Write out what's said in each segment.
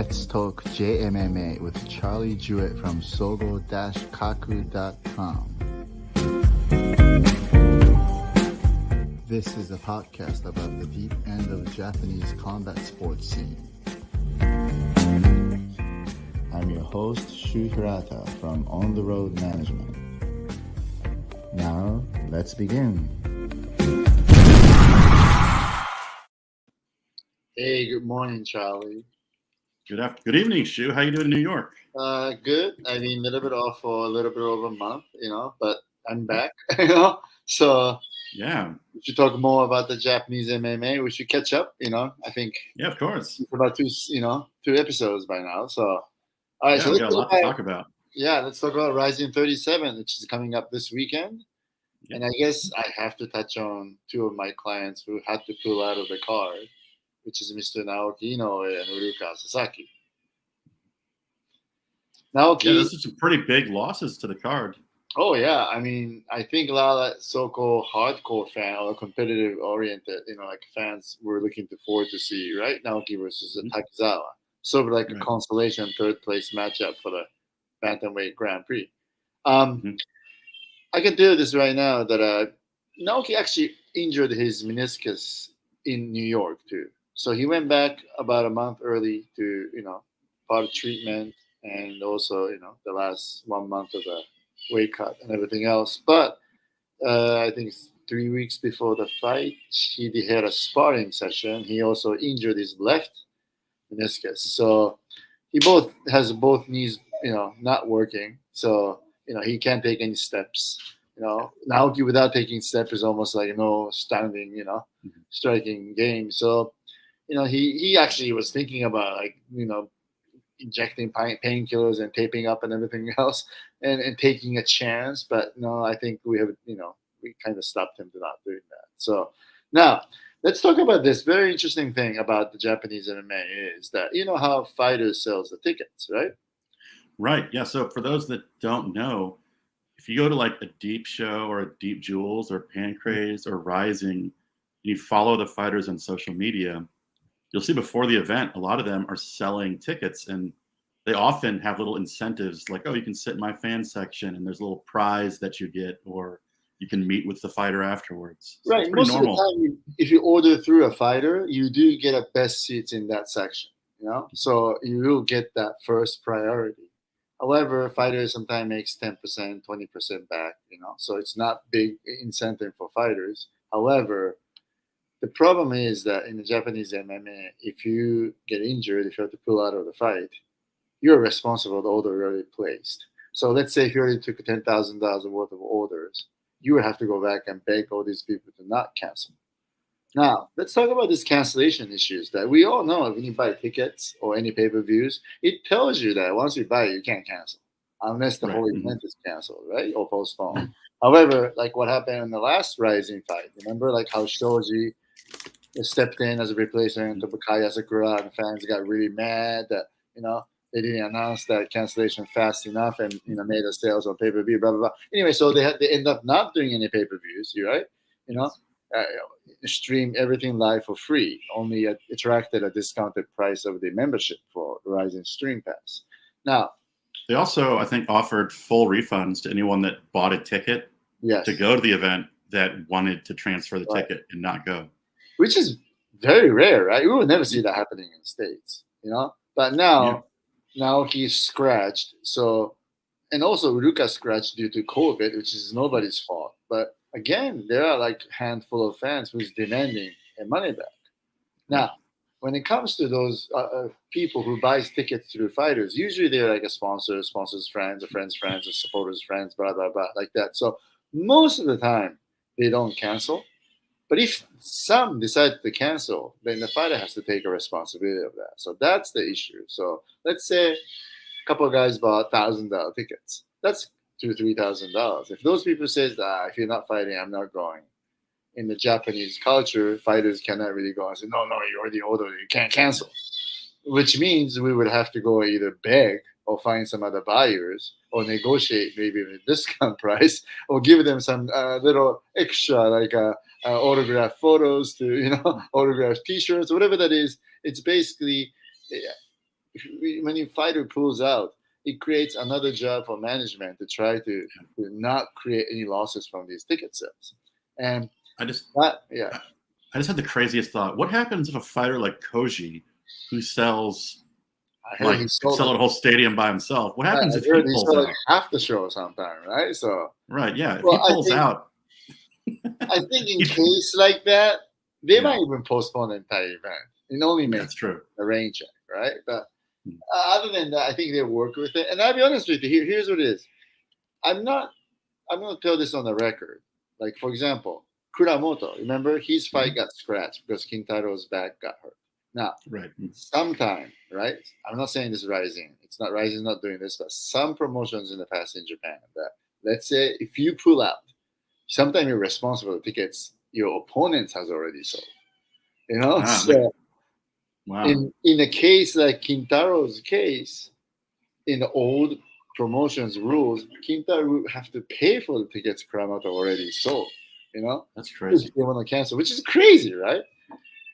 Let's Talk JMMA with Charlie Jewett from sogo-kaku.com. This is a podcast about the deep end of the Japanese combat sports scene. I'm your host, Shu Hirata from On the Road Management. Now, let's begin. Hey, good morning, Charlie. Good evening, Shu. How you doing in New York? Good. I mean, a little bit off for a little bit over a month, but I'm back, So Yeah. we should talk more about the Japanese MMA. We should catch up, I think. Yeah, of course. It's about two episodes by now. So, all right. Yeah, So we let's got a lot to talk about. Yeah, let's talk about RIZIN 37, which is coming up this weekend. Yeah. And I guess I have to touch on two of my clients who had to pull out of the card, which is Mr. Naoki Inoue and Uruka Sasaki. Naoki, Yeah, those are some pretty big losses to the card. Oh yeah, I mean, I think a lot of so-called hardcore fan or competitive-oriented, fans were looking forward to see, right? Naoki versus Takizawa, sort of like a consolation third-place matchup for the bantamweight Grand Prix. I can tell you this right now that Naoki actually injured his meniscus in New York too. So he went back about a month early to, part of treatment and also, the last 1 month of the weight cut and everything else. But I think 3 weeks before the fight, he had a sparring session. He also injured his left meniscus. So he has both knees, not working. So, he can't take any steps. Naoki without taking steps is almost like no standing, striking game. So, he actually was thinking about injecting painkillers and taping up and everything else and taking a chance. But no, I think we kind of stopped him to not doing that. So now let's talk about this very interesting thing about the Japanese MMA is that, how fighters sells the tickets, right? Right. Yeah. So for those that don't know, if you go to like a Deep Show or a Deep Jewels or Pancrase or RIZIN, you follow the fighters on social media, you'll see before the event, a lot of them are selling tickets, and they often have little incentives like, oh, you can sit in my fan section and there's a little prize that you get, or you can meet with the fighter afterwards. So right. It's pretty Most normal. of the time, if you order through a fighter, you do get a best seats in that section, so you will get that first priority. However, fighters sometimes makes 10%, 20% back, so it's not big incentive for fighters. However, the problem is that in the Japanese MMA, if you get injured, if you have to pull out of the fight, you're responsible for the order already placed. So let's say if you already took $10,000 worth of orders, you would have to go back and beg all these people to not cancel. Now, let's talk about these cancellation issues that we all know. When you buy tickets or any pay-per-views, it tells you that once you buy it, you can't cancel unless the whole event is canceled, right, or postponed. However, like what happened in the last RIZIN fight, remember like how Shoji stepped in as a replacement to Bakaya Sakura, and fans got really mad that they didn't announce that cancellation fast enough and made the sales on pay-per-view, blah blah blah. Anyway, so they end up not doing any pay-per-views, right? Stream everything live for free. Only attracted a discounted price of the membership for RIZIN Stream Pass. Now, they also, I think, offered full refunds to anyone that bought a ticket to go to the event that wanted to transfer the ticket and not go. Which is very rare, right? We will never see that happening in the States, But now he's scratched. So, and also Uruka scratched due to COVID, which is nobody's fault. But again, there are like a handful of fans who's demanding their money back. Now, when it comes to those people who buys tickets through fighters, usually they're like a sponsor's friends, a friend's friends, a supporter's friends, blah, blah, blah, like that. So most of the time, they don't cancel. But if some decide to cancel, then the fighter has to take a responsibility of that. So that's the issue. So let's say a couple of guys bought $1,000 tickets. That's $2,000-$3,000. If those people says, if you're not fighting, I'm not going. In the Japanese culture, fighters cannot really go and say, no, you already ordered it. You can't cancel. Which means we would have to go either beg or find some other buyers or negotiate maybe a discount price or give them some little extra like autograph photos to, autograph T-shirts, whatever that is. It's basically when a fighter pulls out, it creates another job for management to try to not create any losses from these ticket sales. And I just yeah. I just had the craziest thought. What happens if a fighter like Koji, who sells could sell a whole stadium by himself? What happens if he pulls out? Half the show sometime, right? So right, yeah. If he pulls out, I think in case like that, they might even postpone the entire event. It only makes true. A rain check, right? But other than that, I think they work with it. And I'll be honest with you. Here's what it is. I'm going to tell this on the record. Like, for example, Kuramoto, remember, his fight got scratched because Kintaro's back got hurt. Now, sometime, right? I'm not saying this is RIZIN. RIZIN's not doing this, but some promotions in the past in Japan that, let's say, if you pull out, sometimes you're responsible for the tickets your opponent has already sold. In a case like Kintaro's case, in the old promotions rules, Kintaro would have to pay for the tickets Kuramoto already sold. That's crazy. If they want to cancel, which is crazy, right?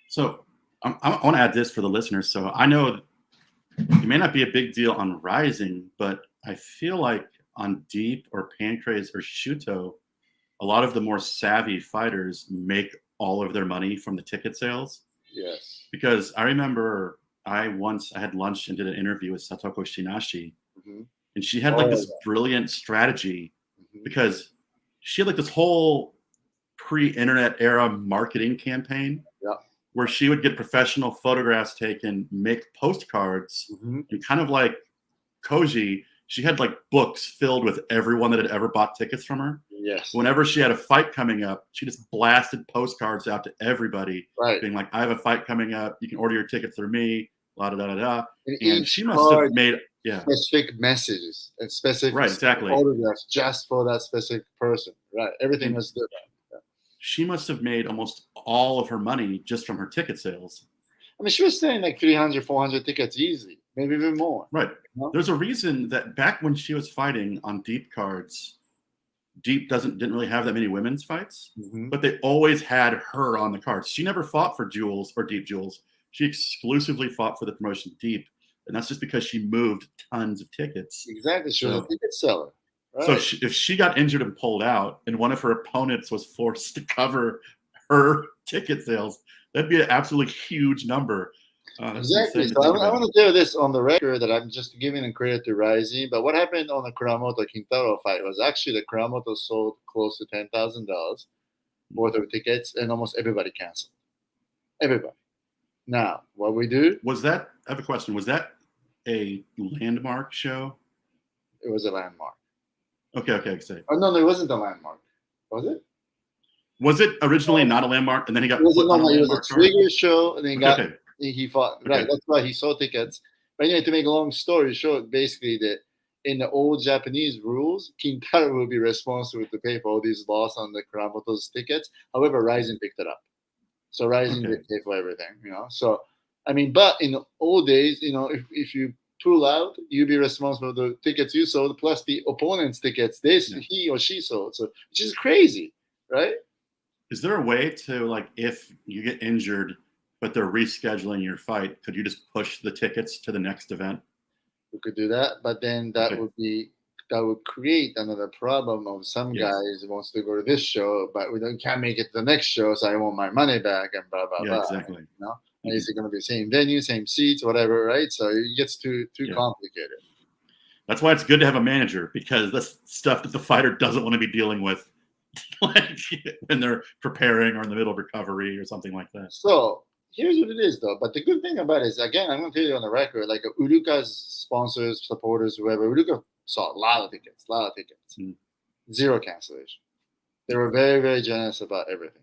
So I want to add this for the listeners. So I know it may not be a big deal on RIZIN, but I feel like on Deep or Pancrase or Shuto, a lot of the more savvy fighters make all of their money from the ticket sales. Yes. Because I remember I had lunch and did an interview with Satoko Shinashi, and she had this brilliant strategy because she had this whole pre-internet era marketing campaign where she would get professional photographs taken, make postcards, and kind of like Koji, she had books filled with everyone that had ever bought tickets from her. Yes. Whenever she had a fight coming up, she just blasted postcards out to everybody, being like, "I have a fight coming up. You can order your ticket through me." La da da da da. And she must have made specific messages and specific exactly photographs just for that specific person. Right. Everything was different. Yeah. She must have made almost all of her money just from her ticket sales. I mean, she was selling 300, 400 tickets easily, maybe even more. Right. There's a reason that back when she was fighting on Deep cards, Deep didn't really have that many women's fights, but they always had her on the cards. She never fought for Jewels or Deep Jewels. She exclusively fought for the promotion Deep, and that's just because she moved tons of tickets. Exactly. She was a ticket seller. Right. So if she got injured and pulled out, and one of her opponents was forced to cover her ticket sales, that'd be an absolutely huge number. Exactly. So I want to do this on the record that I'm just giving credit to RIZIN. But what happened on the Kuramoto Kintaro fight was actually the Kuramoto sold close to $10,000 worth of tickets, and almost everybody canceled. Everybody. Now, what we do? I have a question. Was that a landmark show? It was a landmark. Okay. Say. Oh no, it wasn't a landmark. Was it? Was it originally not a landmark, and then he got put on a landmark? It was a trigger show, and then he fought. Okay. Right, that's why he sold tickets. But anyway, to make a long story short, basically that in the old Japanese rules, Kintaro will be responsible to pay for all these loss on the Kuramoto's tickets. However, RIZIN picked it up. So RIZIN did pay for everything, So, I mean, but in the old days, if you pull out, you'd be responsible for the tickets you sold plus the opponent's tickets he or she sold. So, which is crazy, right? Is there a way to, if you get injured, but they're rescheduling your fight, could you just push the tickets to the next event? We could do that, but then that would create another problem of some guys who wants to go to this show, but can't make it to the next show, so I want my money back and blah blah blah. Exactly. And is it going to be the same venue, same seats, whatever, right? So it gets too complicated. That's why it's good to have a manager, because that's stuff that the fighter doesn't want to be dealing with, when they're preparing or in the middle of recovery or something like that. So here's what it is, though. But the good thing about it is, again, I'm going to tell you on the record, Uruka's sponsors, supporters, whoever, Uruka saw a lot of tickets. Zero cancellation. They were very, very generous about everything.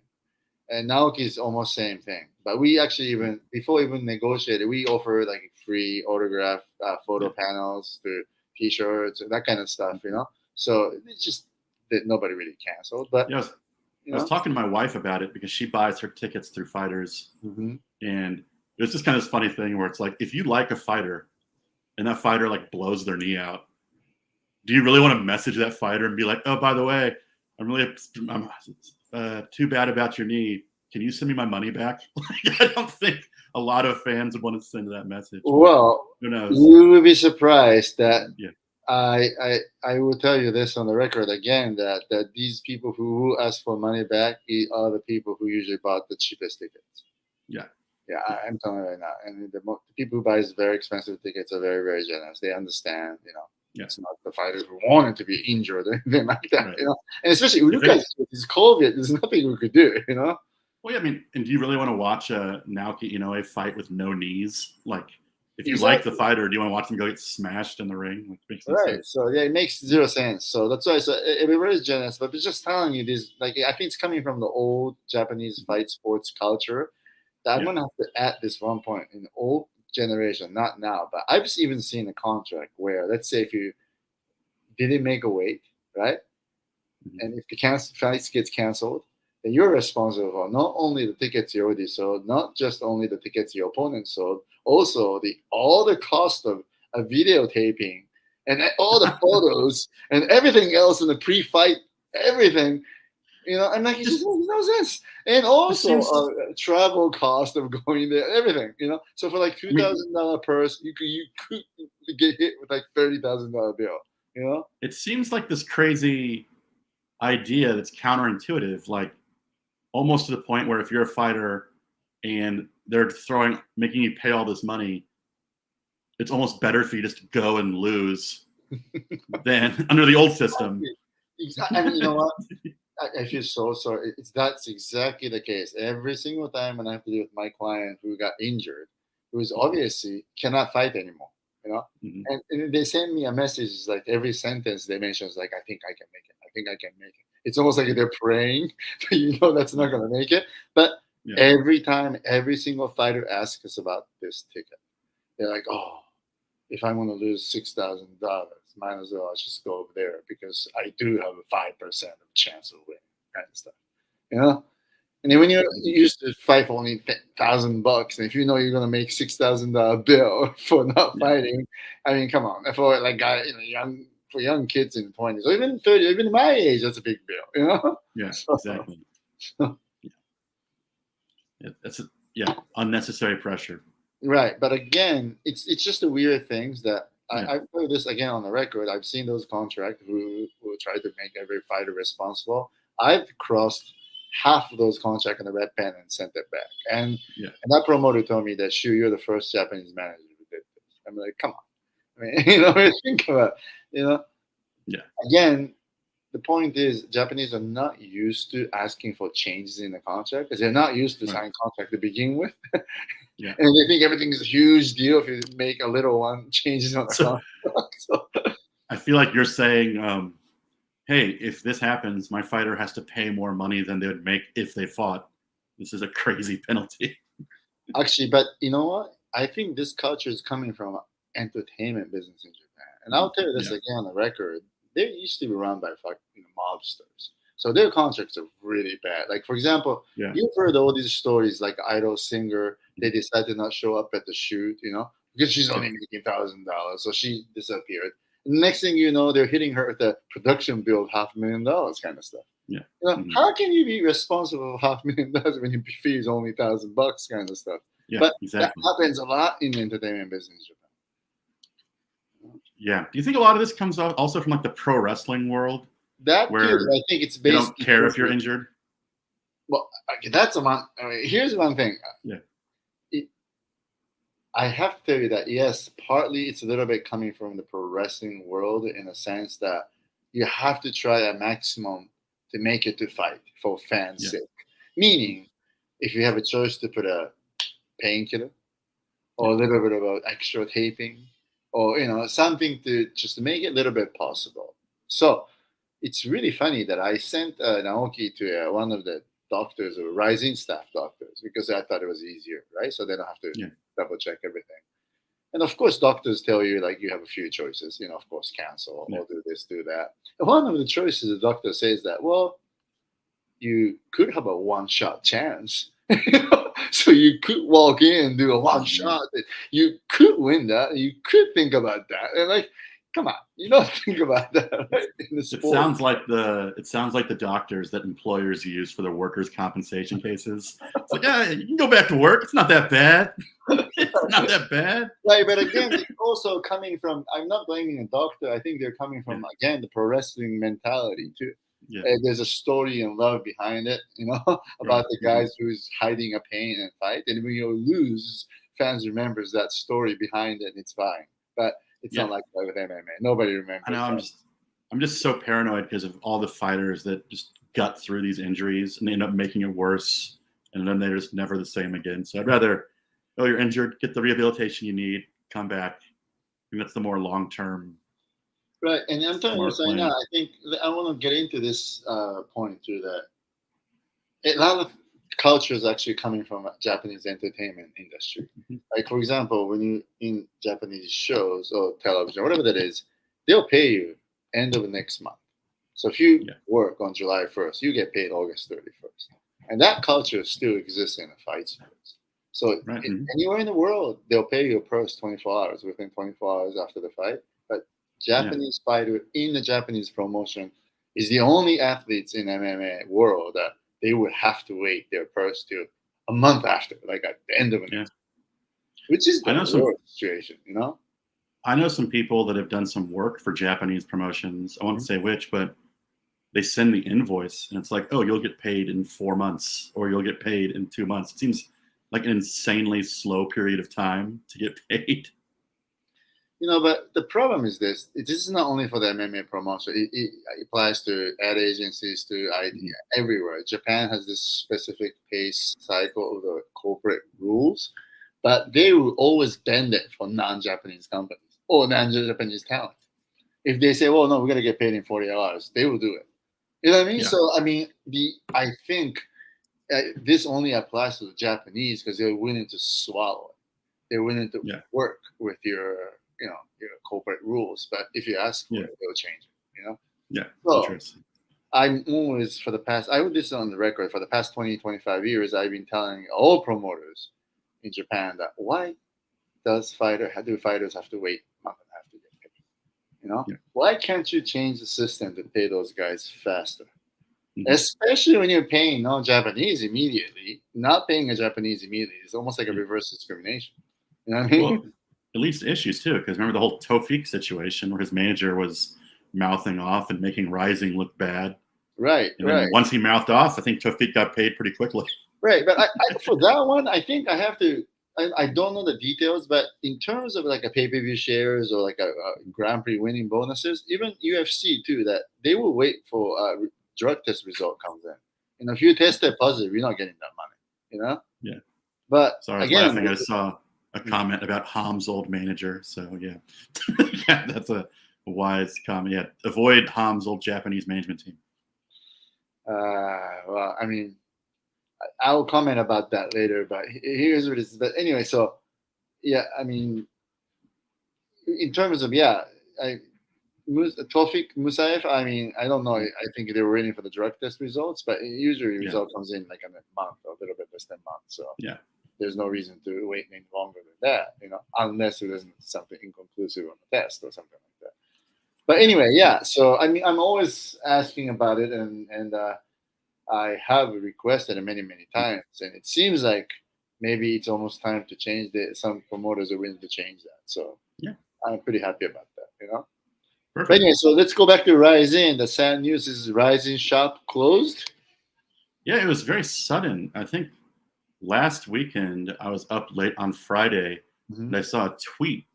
And Naoki's almost same thing. But we actually before negotiated, we offer free autograph photo panels to T-shirts and that kind of stuff, So it's just that nobody really canceled. But I was talking to my wife about it because she buys her tickets through fighters, and there's this kind of funny thing where it's if you like a fighter and that fighter blows their knee out, do you really want to message that fighter and be like, "Oh, by the way, I'm too bad about your knee. can you send me my money back? I don't think a lot of fans would want to send that message. Well, who knows? you will be surprised that Yeah. I will tell you this on the record again that these people who ask for money back are the people who usually bought the cheapest tickets. Yeah. Yeah, I'm telling you right now. And the people who buy very expensive tickets are very, very generous. They understand, it's not the fighters who wanted to be injured or anything like that, Right. And especially Urukai with his COVID, there's nothing we could do, Well, yeah, I mean, and do you really want to watch a Naoki Inoue fight with no knees? Like, if you like the fighter, do you want to watch them go get smashed in the ring? Like, makes no sense. So yeah, it makes zero sense. So that's why everybody's generous, but it's just telling you this. Like, I think it's coming from the old Japanese fight sports culture. That I'm gonna have to add this one point in old generation, not now, but I've even seen a contract where, let's say, if you didn't make a weight, right, and if the fight gets canceled, then you're responsible for not only the tickets you already sold, not just only the tickets your opponent sold, also all the cost of a videotaping and all the photos and everything else in the pre-fight, everything. And like, it just makes no sense. And also travel cost of going there, everything, So for like $2,000 purse, you could get hit with like $30,000 bill, It seems like this crazy idea that's counterintuitive, like almost to the point where if you're a fighter and they're making you pay all this money, it's almost better for you just to go and lose than under the old system. And you know what? I feel so sorry. That's exactly the case. Every single time when I have to deal with my client who got injured, who is obviously cannot fight anymore, and they send me a message, like every sentence they mention is like, I think I can make it. I think I can make it. It's almost like they're praying, but that's not going to make it. But every time, every single fighter asks us about this ticket. They're like, oh, if I'm going to lose $6,000, might as well just go over there because I do have a 5% of chance of winning, kind of stuff, And then when you're used to fight for only $1,000, and if you know you're gonna make $6,000 bill for not fighting, I mean, come on, for like for young kids in the 20s or even 30, even my age, that's a big bill, Yeah, exactly. That's unnecessary pressure. Right, but again, it's just the weird things that. I've heard this again on the record. I've seen those contracts who try to make every fighter responsible. I've crossed half of those contracts in the red pen and sent it back. And that promoter told me that, Shu, you're the first Japanese manager who did this. I'm like, come on. I mean, think about it, Yeah. Again, the point is Japanese are not used to asking for changes in the contract because they're not used to signing contract to begin with. And they think everything is a huge deal if you make a little one changes on the contract. So. I feel like you're saying, hey, if this happens, my fighter has to pay more money than they would make if they fought. This is a crazy penalty. Actually, but you know what? I think this culture is coming from entertainment business in Japan. And I'll tell you this again on the record. They used to be run by mobsters. So their contracts are really bad. Like, for example, you've heard all these stories like idol singer, they decided to not show up at the shoot, because she's only making $1,000. So she disappeared. And the next thing you know, they're hitting her with a production bill of $500,000 kind of stuff. How can you be responsible for $500,000 when your fee is only $1,000 kind of stuff? But that happens a lot in the entertainment business in Japan. Yeah. Do you think a lot of this comes out also from like the pro wrestling world? That where too, I think it's based. You don't care if you're injured. Well, that's one. Here's one thing. I have to tell you that yes, partly it's a little bit coming from the pro wrestling world in a sense that you have to try a maximum to make it to fight for fans' sake. Meaning, if you have a choice to put a painkiller or a little bit of extra taping or something to just make it a little bit possible. So it's really funny that I sent Naoki to one of the doctors or RIZIN staff doctors because I thought it was easier, right? So they don't have to double check everything. And of course, doctors tell you like you have a few choices, of course, cancel or do this, do that. And one of the choices the doctor says that, well, you could have a one-shot chance. So you could walk in and do a one shot. You could win that. You could think about that. And like, Come on, you don't think about that, right? In the It sport. sounds like the doctors that employers use for their workers' compensation cases. It's like, yeah, you can go back to work. It's not that bad. It's not that bad. Right, but again, it's also coming from. I'm not blaming a doctor. I think they're coming from again the pro wrestling mentality too. Yeah. There's a story and love behind it, about the guys who's hiding a pain and fight, and when you lose, fans remembers that story behind it, and it's fine. But it's not like that with MMA. Nobody remembers. I know. I'm just so paranoid because of all the fighters that just gut through these injuries and end up making it worse, and then they're just never the same again. So I'd rather, you're injured, get the rehabilitation you need, come back. And that's the more long term. Right, and I'm telling you right now, I think I want to get into this point too, that a lot of culture is actually coming from Japanese entertainment industry. Like, for example, when you in Japanese shows or television, whatever that is, they'll pay you end of the next month. So if you work on July 1st, you get paid August 31st. And that culture still exists in the fight sports. So anywhere in the world, they'll pay you a purse 24 hours within 24 hours after the fight. But Japanese fighter in the Japanese promotion is the only athletes in MMA world that they would have to wait their purse to a month after, like at the end of it, which is the worst situation, I know some people that have done some work for Japanese promotions. I won't say which, but they send the invoice and it's like, oh, you'll get paid in 4 months or you'll get paid in 2 months. It seems like an insanely slow period of time to get paid. But the problem is this is not only for the MMA promotion. It applies to ad agencies, to everywhere. Japan has this specific pace cycle of the corporate rules, but they will always bend it for non-Japanese companies or non-Japanese talent. If they say, well, no, we're going to get paid in 40 hours, they will do it. You know what I mean? Yeah. So, I mean, I think this only applies to the Japanese because they're willing to swallow it. They're willing to work with your corporate rules. But if you ask for it, they'll change it, Yeah, so, interesting. I'm always, I would this on the record, for the past 20, 25 years, I've been telling all promoters in Japan that why do fighters have to wait a month and a half to get paid? Why can't you change the system to pay those guys faster? Especially when you're paying non-Japanese immediately. Not paying a Japanese immediately is almost like a reverse discrimination. You know what I mean? Well, it leads to issues too, because remember the whole Tofik situation where his manager was mouthing off and making RIZIN look bad. Right, and then once he mouthed off, I think Tofik got paid pretty quickly. Right, but I for that one, I think I have to. I don't know the details, but in terms of like a pay-per-view shares or like a Grand Prix winning bonuses, even UFC too, that they will wait for drug test result comes in. If you test it positive, you're not getting that money. Yeah. But sorry, I was laughing. I saw a comment about Ham's old manager. So yeah, yeah, that's a wise comment. Yeah, avoid Ham's old Japanese management team. Well, I mean, I will comment about that later, but here's what it is. But anyway, so yeah, I mean, in terms of Tofik Musayev, I mean, I don't know. I think they were waiting for the drug test results, but usually the result comes in like in a month or a little bit less than a month. So yeah, there's no reason to wait any longer than that, unless it isn't something inconclusive on the test or something like that. But anyway, so I mean, I'm always asking about it, and I have requested it many, many times, and it seems like maybe it's almost time to change it. Some promoters are willing to change that, so yeah, I'm pretty happy about that. Perfect. But anyway, so let's go back to RIZIN. The sad news is RIZIN shop closed. Yeah, it was very sudden. I think last weekend I was up late on Friday, and I saw a tweet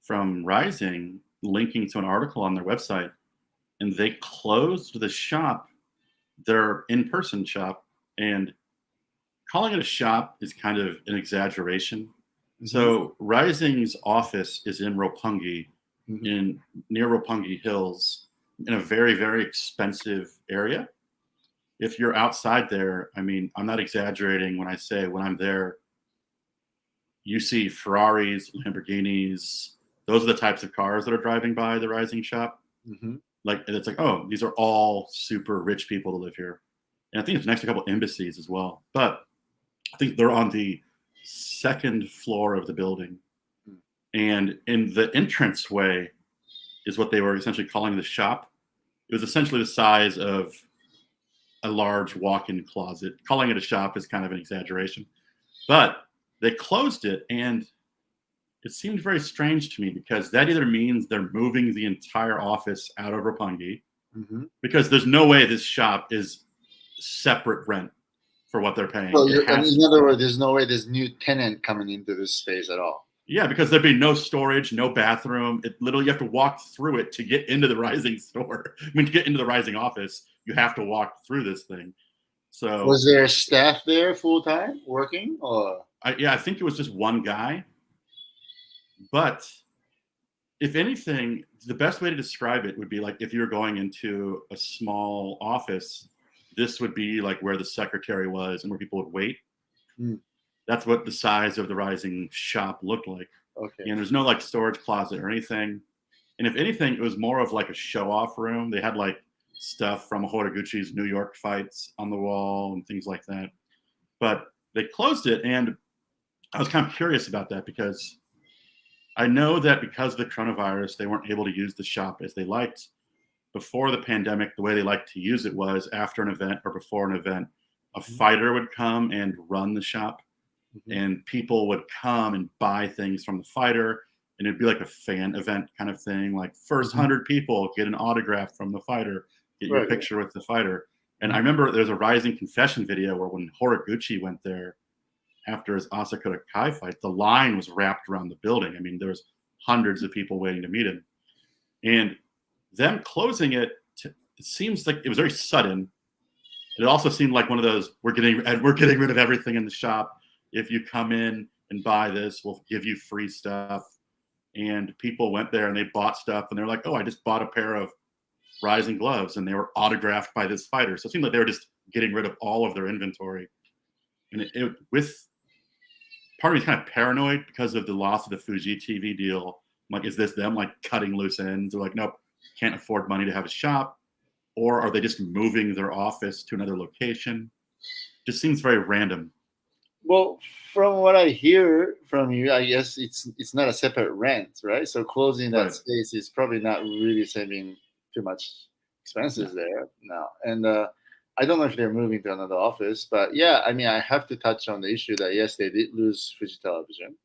from RIZIN linking to an article on their website, and they closed the shop, their in-person shop, and calling it a shop is kind of an exaggeration. So RIZIN's office is in Roppongi, near Roppongi Hills, in a very, very expensive area. If you're outside there, I mean, I'm not exaggerating when I say when I'm there, you see Ferraris, Lamborghinis. Those are the types of cars that are driving by the RIZIN shop. Like, and it's like, oh, these are all super rich people that live here. And I think it's next to a couple embassies as well. But I think they're on the second floor of the building. And in the entranceway, is what they were essentially calling the shop. It was essentially the size of a large walk-in closet. Calling it a shop is kind of an exaggeration. But they closed it, and it seemed very strange to me because that either means they're moving the entire office out of Roppongi, because there's no way this shop is separate rent for what they're paying. So in other words, there's no way there's new tenant coming into this space at all. Yeah, because there'd be no storage, no bathroom. It literally, you have to walk through it to get into the RIZIN store. I mean, to get into the RIZIN office, you have to walk through this thing. So was there staff there full time working, or? I think it was just one guy. But if anything, the best way to describe it would be like if you were going into a small office, this would be like where the secretary was and where people would wait. That's what the size of the RIZIN shop looked like. Okay. And there's no like storage closet or anything. And if anything, it was more of like a show-off room. They had like stuff from Horiguchi's New York fights on the wall and things like that. But they closed it, and I was kind of curious about that because I know that because of the coronavirus, they weren't able to use the shop as they liked. Before the pandemic, the way they liked to use it was after an event or before an event, a fighter would come and run the shop, and people would come and buy things from the fighter, and it'd be like a fan event kind of thing, like first 100 people get an autograph from the fighter, get your picture with the fighter. And I remember there's a RIZIN confession video where when Horiguchi went there after his Asakura Kai fight, the line was wrapped around the building. I mean, there was hundreds of people waiting to meet him. And them closing it, it seems like it was very sudden. It also seemed like one of those, we're getting rid of everything in the shop. If you come in and buy this, we'll give you free stuff. And people went there and they bought stuff, and they're like, oh, I just bought a pair of RIZIN gloves, and they were autographed by this fighter. So it seemed like they were just getting rid of all of their inventory. And with part of me is kind of paranoid because of the loss of the Fuji TV deal. I'm like, is this them like cutting loose ends? They're like, nope, can't afford money to have a shop. Or are they just moving their office to another location? Just seems very random. Well, from what I hear from you, I guess it's not a separate rent, right? So closing that space is probably not really saving too much expenses there now. And I don't know if they're moving to another office, but yeah, I mean, I have to touch on the issue that yes, they did lose Fuji Television,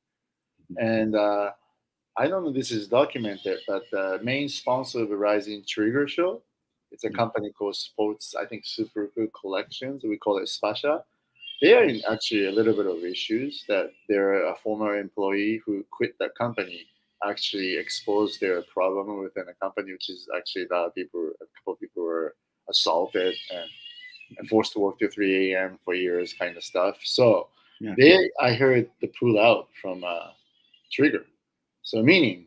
and I don't know if this is documented, but the main sponsor of the RIZIN Trigger Show, it's a company called Sports, I think Super Good Collections. We call it Spasha. They are in actually a little bit of issues that they're a former employee who quit that company actually exposed their problem within a company, which is actually a couple of people were assaulted and forced to work till 3 a.m. for years kind of stuff. So I heard the pull out from Trigger. So meaning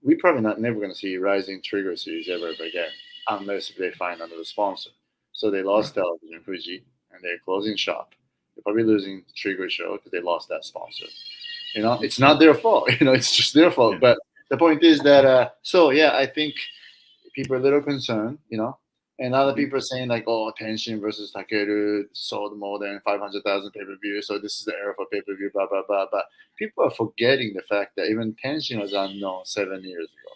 we probably never going to see RIZIN Trigger series ever again unless they find another sponsor. So they lost Television Fuji and they're closing shop. They're probably losing Trigger Show because they lost that sponsor. You know, it's not their fault. You know, it's just their fault. Yeah. But the point is that, I think people are a little concerned, you know, and other people are saying like, oh, Tenshin versus Takeru sold more than 500,000 pay-per-view. So this is the era for pay-per-view, blah, blah, blah. But people are forgetting the fact that even Tenshin was unknown 7 years ago.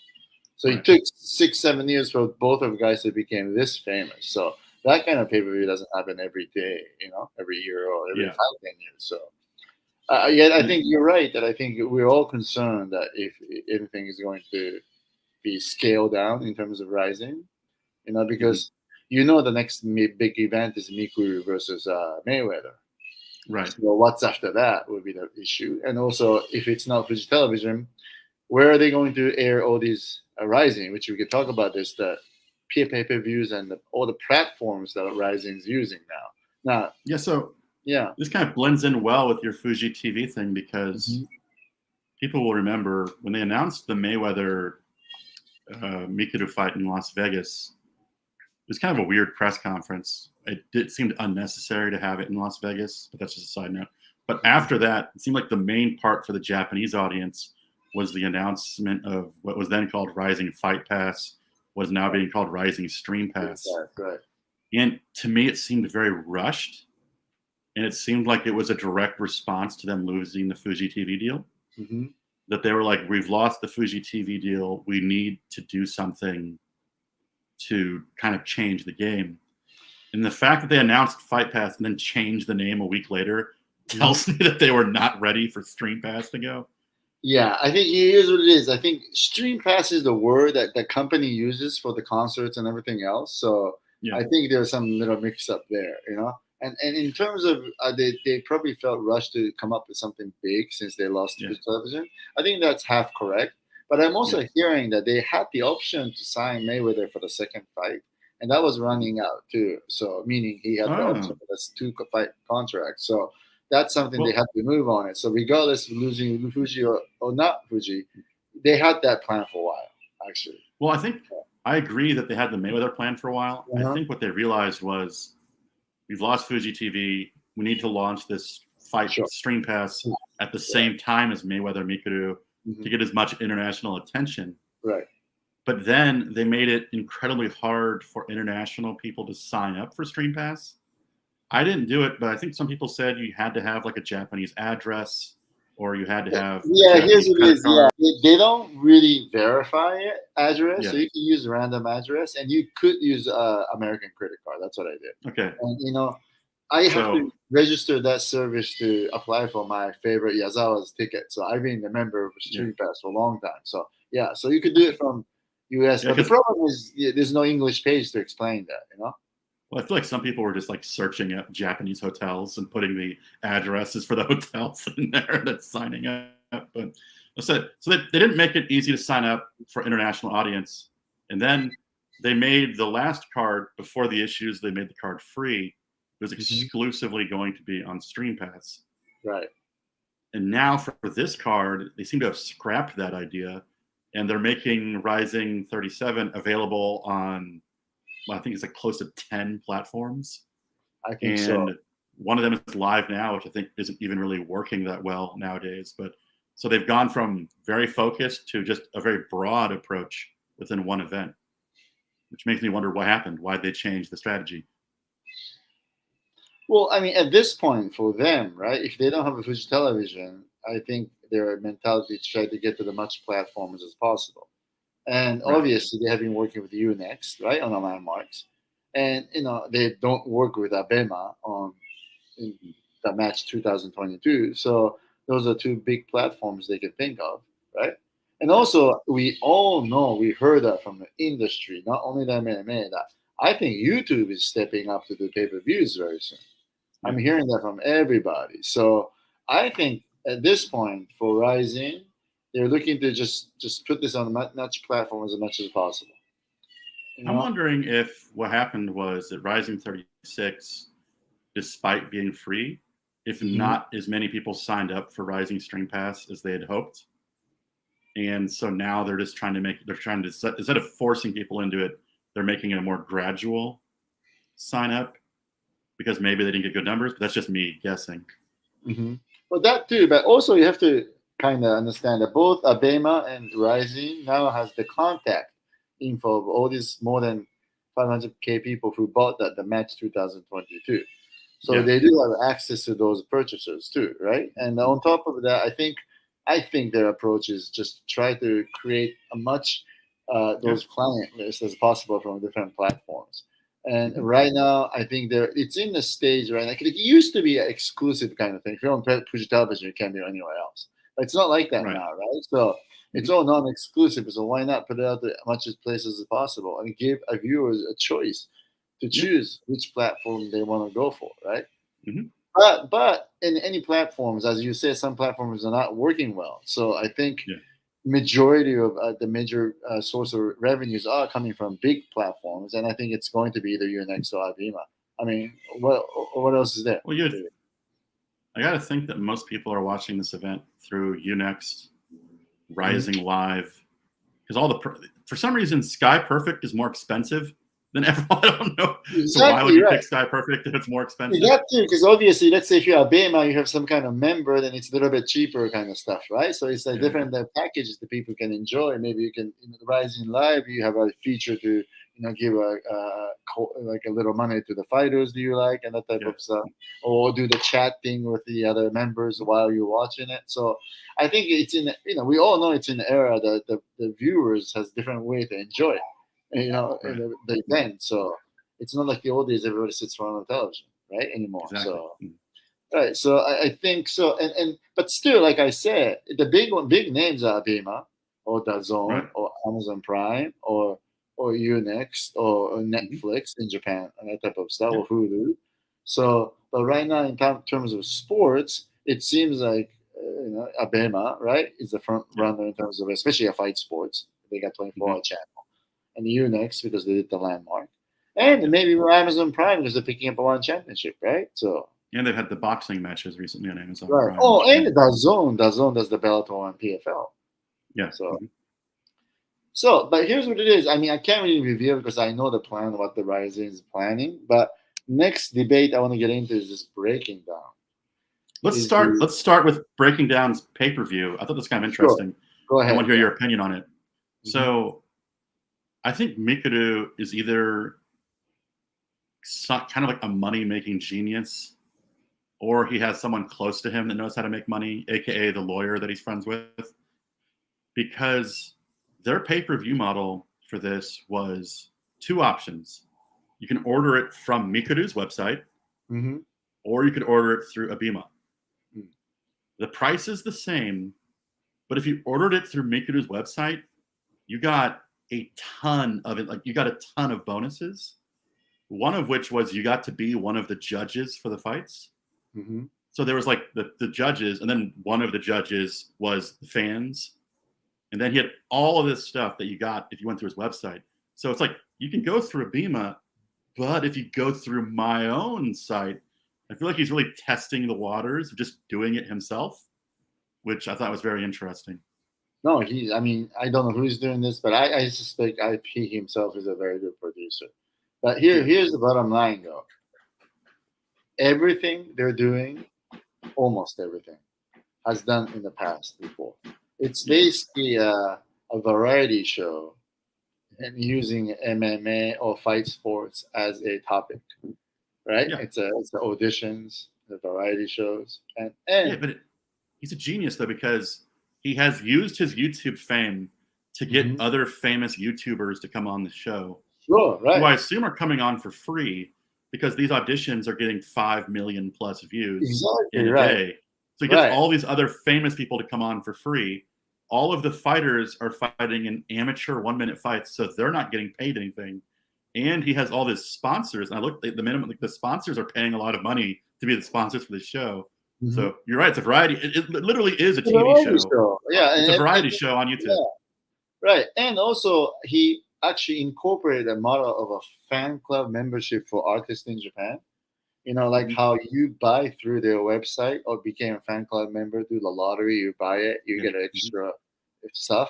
So it took 6-7 years for both of the guys to become this famous. So that kind of pay-per-view doesn't happen every day, you know, every year or every 5-10 years. So I think you're right that I think we're all concerned that if anything is going to be scaled down in terms of RIZIN, you know, because you know the next big event is Mikuru versus Mayweather. Right. So what's after that would be the issue. And also, if it's not Fuji Television, where are they going to air all these RIZIN, which we can talk about this, the pay-per-views and all the platforms that RIZIN is using now. Yeah, this kind of blends in well with your Fuji TV thing because people will remember when they announced the Mayweather Mikuru fight in Las Vegas. It was kind of a weird press conference. It seemed unnecessary to have it in Las Vegas, but that's just a side note. But after that, it seemed like the main part for the Japanese audience was the announcement of what was then called RIZIN Fight Pass, was now being called RIZIN Stream Pass. Right. And to me, it seemed very rushed. And it seemed like it was a direct response to them losing the Fuji TV deal. that they were like, we've lost the Fuji TV deal. We need to do something to kind of change the game. And the fact that they announced Fight Pass and then changed the name a week later tells me that they were not ready for Stream Pass to go. Yeah, I think here's what it is. I think Stream Pass is the word that the company uses for the concerts and everything else. So I think there's some little mix up there, you know. And in terms of they probably felt rushed to come up with something big since they lost to television. I think that's half correct. But I'm also hearing that they had the option to sign Mayweather for the second fight, and that was running out too. So meaning he had the option for this 2-fight contract. So that's something they had to move on it. So regardless of losing Fuji or not Fuji, they had that plan for a while, actually. Well, I think I agree that they had the Mayweather plan for a while. I think what they realized was we've lost Fuji TV. We need to launch this fight Stream Pass at the same time as Mayweather Mikuru to get as much international attention. Right. But then they made it incredibly hard for international people to sign up for Stream Pass. I didn't do it, but I think some people said you had to have like a Japanese address or you had to have. Yeah, here's what it is. Yeah, they don't really verify it address, so you can use a random address, and you could use American credit card. That's what I did. Okay. And you know, I have to register that service to apply for my favorite Yazawa's ticket. So I've been a member of Stream Pass for a long time. So yeah, so you could do it from US, but the problem is there's no English page to explain that. You know. Well, I feel like some people were just like searching up Japanese hotels and putting the addresses for the hotels in there and then signing up. But so they didn't make it easy to sign up for international audience. And then they made the last card before the issues. They made the card free. It was exclusively going to be on Stream Pass. Right. And now for this card, they seem to have scrapped that idea. And they're making RIZIN 37 available on, I think it's like close to 10 platforms. I think so. And one of them is live now, which I think isn't even really working that well nowadays. But so they've gone from very focused to just a very broad approach within one event, which makes me wonder what happened, why they changed the strategy. Well, I mean, at this point for them, right, if they don't have a Fuji television, I think their mentality is to try to get to the much platforms as possible. And obviously, they have been working with Unext, right, on the landmarks. And, you know, they don't work with ABEMA on the match 2022. So those are two big platforms they can think of, right? And also, we all know, we heard that from the industry, not only the MMA, that I think YouTube is stepping up to do pay-per-views very soon. I'm hearing that from everybody. So I think at this point, for RIZIN, they're looking to just put this on the much platform as much as possible. You know? I'm wondering if what happened was that RIZIN 36, despite being free, if not as many people signed up for RIZIN Stream Pass as they had hoped. And so now they're just trying to instead of forcing people into it, they're making it a more gradual sign up because maybe they didn't get good numbers, but that's just me guessing. Well, that too, but also you have to kind of understand that both ABEMA and RIZIN now has the contact info of all these more than 500K people who bought the match 2022. So they do have access to those purchasers too, right? And on top of that, I think their approach is just try to create a much those client lists as possible from different platforms. And right now, I think it's in the stage right now. It used to be an exclusive kind of thing. If you're on Fuji television, you can't be anywhere else. But it's not like that now, right? So it's all non-exclusive. So why not put it out to as much places as possible and give a viewers a choice to choose which platform they want to go for, right? But in any platforms, as you say, some platforms are not working well. So I think majority of the major source of revenues are coming from big platforms, and I think it's going to be either Unext or ABEMA. I mean, what else is there? Well, I got to think that most people are watching this event through Unext, RIZIN Live, because for some reason Sky Perfect is more expensive than everyone. I don't know. Exactly, so why would you pick Sky Perfect if it's more expensive? Yeah, too, because obviously, let's say if you're ABEMA, you have some kind of member, then it's a little bit cheaper kind of stuff, right? So it's like different packages that people can enjoy. Maybe you can, in RIZIN Live, you have a feature to give like a little money to the fighters do you like, and that type of stuff, or do the chat thing with the other members while you're watching it. So I think it's in, we all know it's in the era that the viewers has different way to enjoy it, in the event. So it's not like the old days everybody sits around the television, right, anymore. Exactly. So right, so I think so, and but still, like I said, the big names are Abema or DAZN or Amazon Prime or Unext or Netflix in Japan and that type of stuff, or Hulu. So, but right now, in terms of sports, it seems like Abema, right, is the front runner in terms of, especially a fight sports. They got 24-hour channel, and Unext because they did the landmark, and maybe Amazon Prime because they're picking up a one championship, right? So. And they've had the boxing matches recently on Amazon Right. Prime. Oh, and DAZN does the Bellator and PFL. Yeah. So, but here's what it is. I mean, I can't really reveal because I know the plan, what the RIZIN is planning. But next debate I want to get into is just breaking down. Let's start with breaking down's pay-per-view. I thought this was kind of interesting. Sure. Go ahead. I want to hear your opinion on it. So, I think Mikado is either kind of like a money-making genius, or he has someone close to him that knows how to make money, aka the lawyer that he's friends with, because their pay-per-view model for this was two options. You can order it from Mikadu's website, or you could order it through Abema. The price is the same, but if you ordered it through Mikadu's website, you got a ton of it. Like, you got a ton of bonuses, one of which was you got to be one of the judges for the fights. So there was like the judges, and then one of the judges was the fans. And then he had all of this stuff that you got if you went through his website. So it's like, you can go through Abema, but if you go through my own site, I feel like he's really testing the waters of just doing it himself, which I thought was very interesting. No, I mean, I don't know who's doing this, but I suspect IP himself is a very good producer. But here's the bottom line, though. Everything they're doing, almost everything, has done in the past before. It's basically a variety show and using MMA or fight sports as a topic, right? It's the auditions, the variety shows, and but he's a genius though, because he has used his YouTube fame to get other famous YouTubers to come on the show. Sure, right. Who I assume are coming on for free, because these auditions are getting 5 million plus views in a day. So he gets all these other famous people to come on for free. All of the fighters are fighting in amateur 1-minute fights, so they're not getting paid anything. And he has all these sponsors. And I looked at the minimum, like the sponsors are paying a lot of money to be the sponsors for the show. So you're right, it's a variety. It literally is a TV show. Yeah, it's a variety show on YouTube. Yeah. Right, and also he actually incorporated a model of a fan club membership for artists in Japan. Like how you buy through their website or became a fan club member through the lottery, you buy it, you get extra stuff.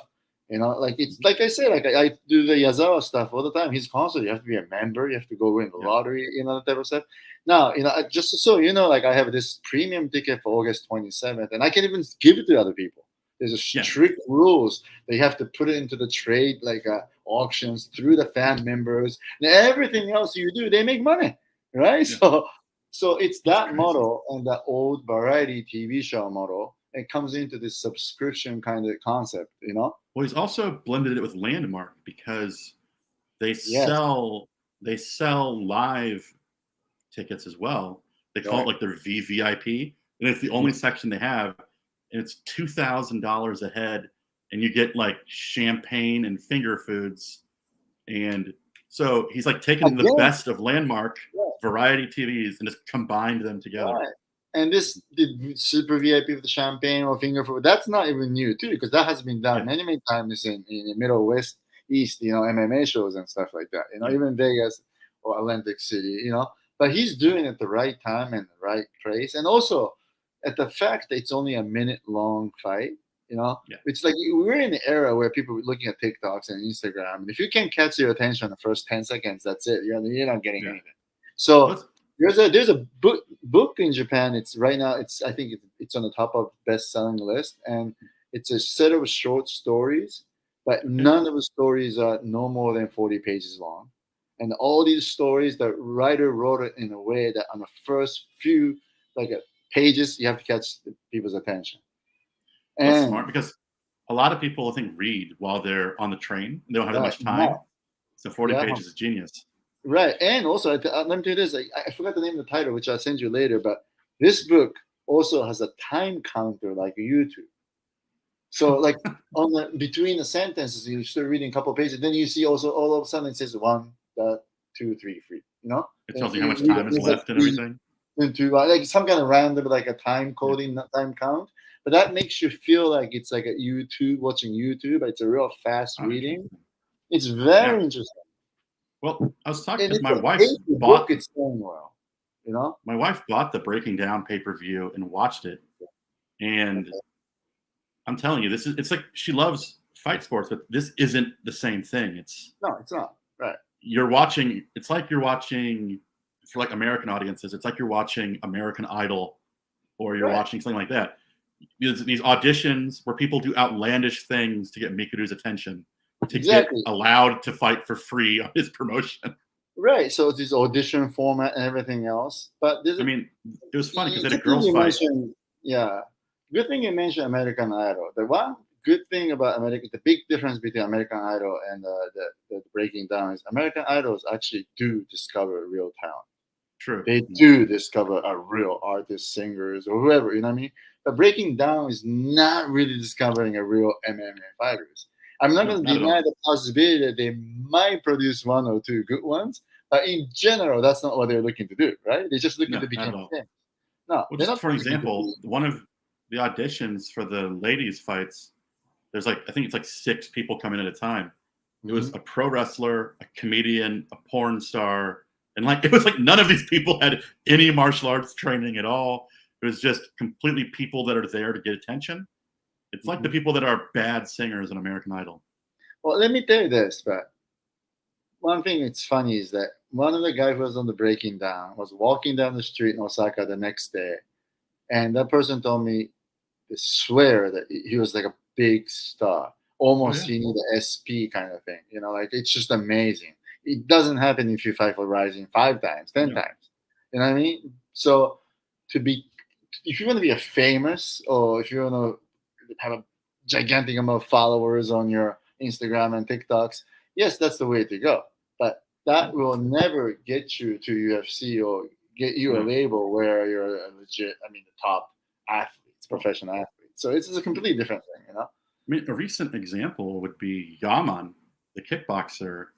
Like it's like I said, like I do the Yazawa stuff all the time. He's constantly, you have to be a member, you have to go win the lottery, that type of stuff. Now, just so like I have this premium ticket for August 27th, and I can even give it to other people. There's a strict rules. They have to put it into the trade, like auctions through the fan members. And everything else you do, they make money, right? So it's that model and that old variety TV show model. It comes into this subscription kind of concept, Well, he's also blended it with Landmark, because they sell live tickets as well. They call it like their VVIP, and it's the only section they have. And it's $2,000 a head, and you get like champagne and finger foods. And so he's like taking the best of Landmark variety TVs and just combined them together. Right. And this the super VIP with the champagne or finger food, that's not even new too, because that has been done many times in the Middle West, East, MMA shows and stuff like that. Even Vegas or Atlantic City, But he's doing it at the right time and the right place, and also at the fact that it's only a minute-long fight, It's like we're in an era where people are looking at TikToks and Instagram, and if you can catch your attention in the first 10 seconds, that's it. You're not getting anything. So there's a book in Japan. It's right now. I think it's on the top of best-selling list, and it's a set of short stories, but none of the stories are no more than 40 pages long. And all these stories, the writer wrote it in a way that on the first few pages, you have to catch the people's attention. That's And smart because a lot of people, I think, read while they're on the train. They don't have that much time. So 40 pages is genius. Right. And also, let me tell you this. I forgot the name of the title, which I'll send you later. But this book also has a time counter like YouTube. So like between the sentences, you start reading a couple of pages. Then you see also all of a sudden it says 1, 2, 3, 3. It tells you how much time is left and everything. Into like some kind of random like a time coding, time count. But that makes you feel like it's like a YouTube, watching YouTube. It's a real fast reading. It's very interesting. Well, I was talking because my wife bought it's going well, My wife bought the Breaking Down pay-per-view and watched it, and I'm telling you, it's like she loves fight sports, but this isn't the same thing. It's not. Right. It's like you're watching for like American audiences. It's like you're watching American Idol, or you're watching something like that. These auditions where people do outlandish things to get Mikuru's attention, to get allowed to fight for free on his promotion. Right. So this audition format and everything else. But it was funny because they had a girls' fight. Yeah. Good thing you mentioned American Idol. The one good thing about the big difference between American Idol and the Breaking Down is American Idols actually do discover real talent. True. They do discover a real artist, singers, or whoever, you know what I mean? But Breaking Down is not really discovering a real MMA fighters. I'm not going to deny the possibility that they might produce 1 or 2 good ones, but in general, that's not what they're looking to do, right? They're just looking to become famous. No, well, just for example, one of the auditions for the ladies' fights, there's I think it's 6 people come in at a time. It was a pro wrestler, a comedian, a porn star, and it was none of these people had any martial arts training at all. It was just completely people that are there to get attention. It's like the people that are bad singers in American Idol. Well, let me tell you this, but one thing that's funny is that one of the guys who was on the Breaking Down was walking down the street in Osaka the next day, and that person told me to swear that he was like a big star. Almost he needed an SP kind of thing. It's just amazing. It doesn't happen if you fight for RIZIN 5 times, 10 times. You know what I mean? So if you want to be a famous, or if you want to have a gigantic amount of followers on your Instagram and TikToks, yes, that's the way to go. But that will never get you to UFC or get you a label where you're a legit, the top athletes, professional athletes. So it's a completely different thing, a recent example would be Yaman, the kickboxer.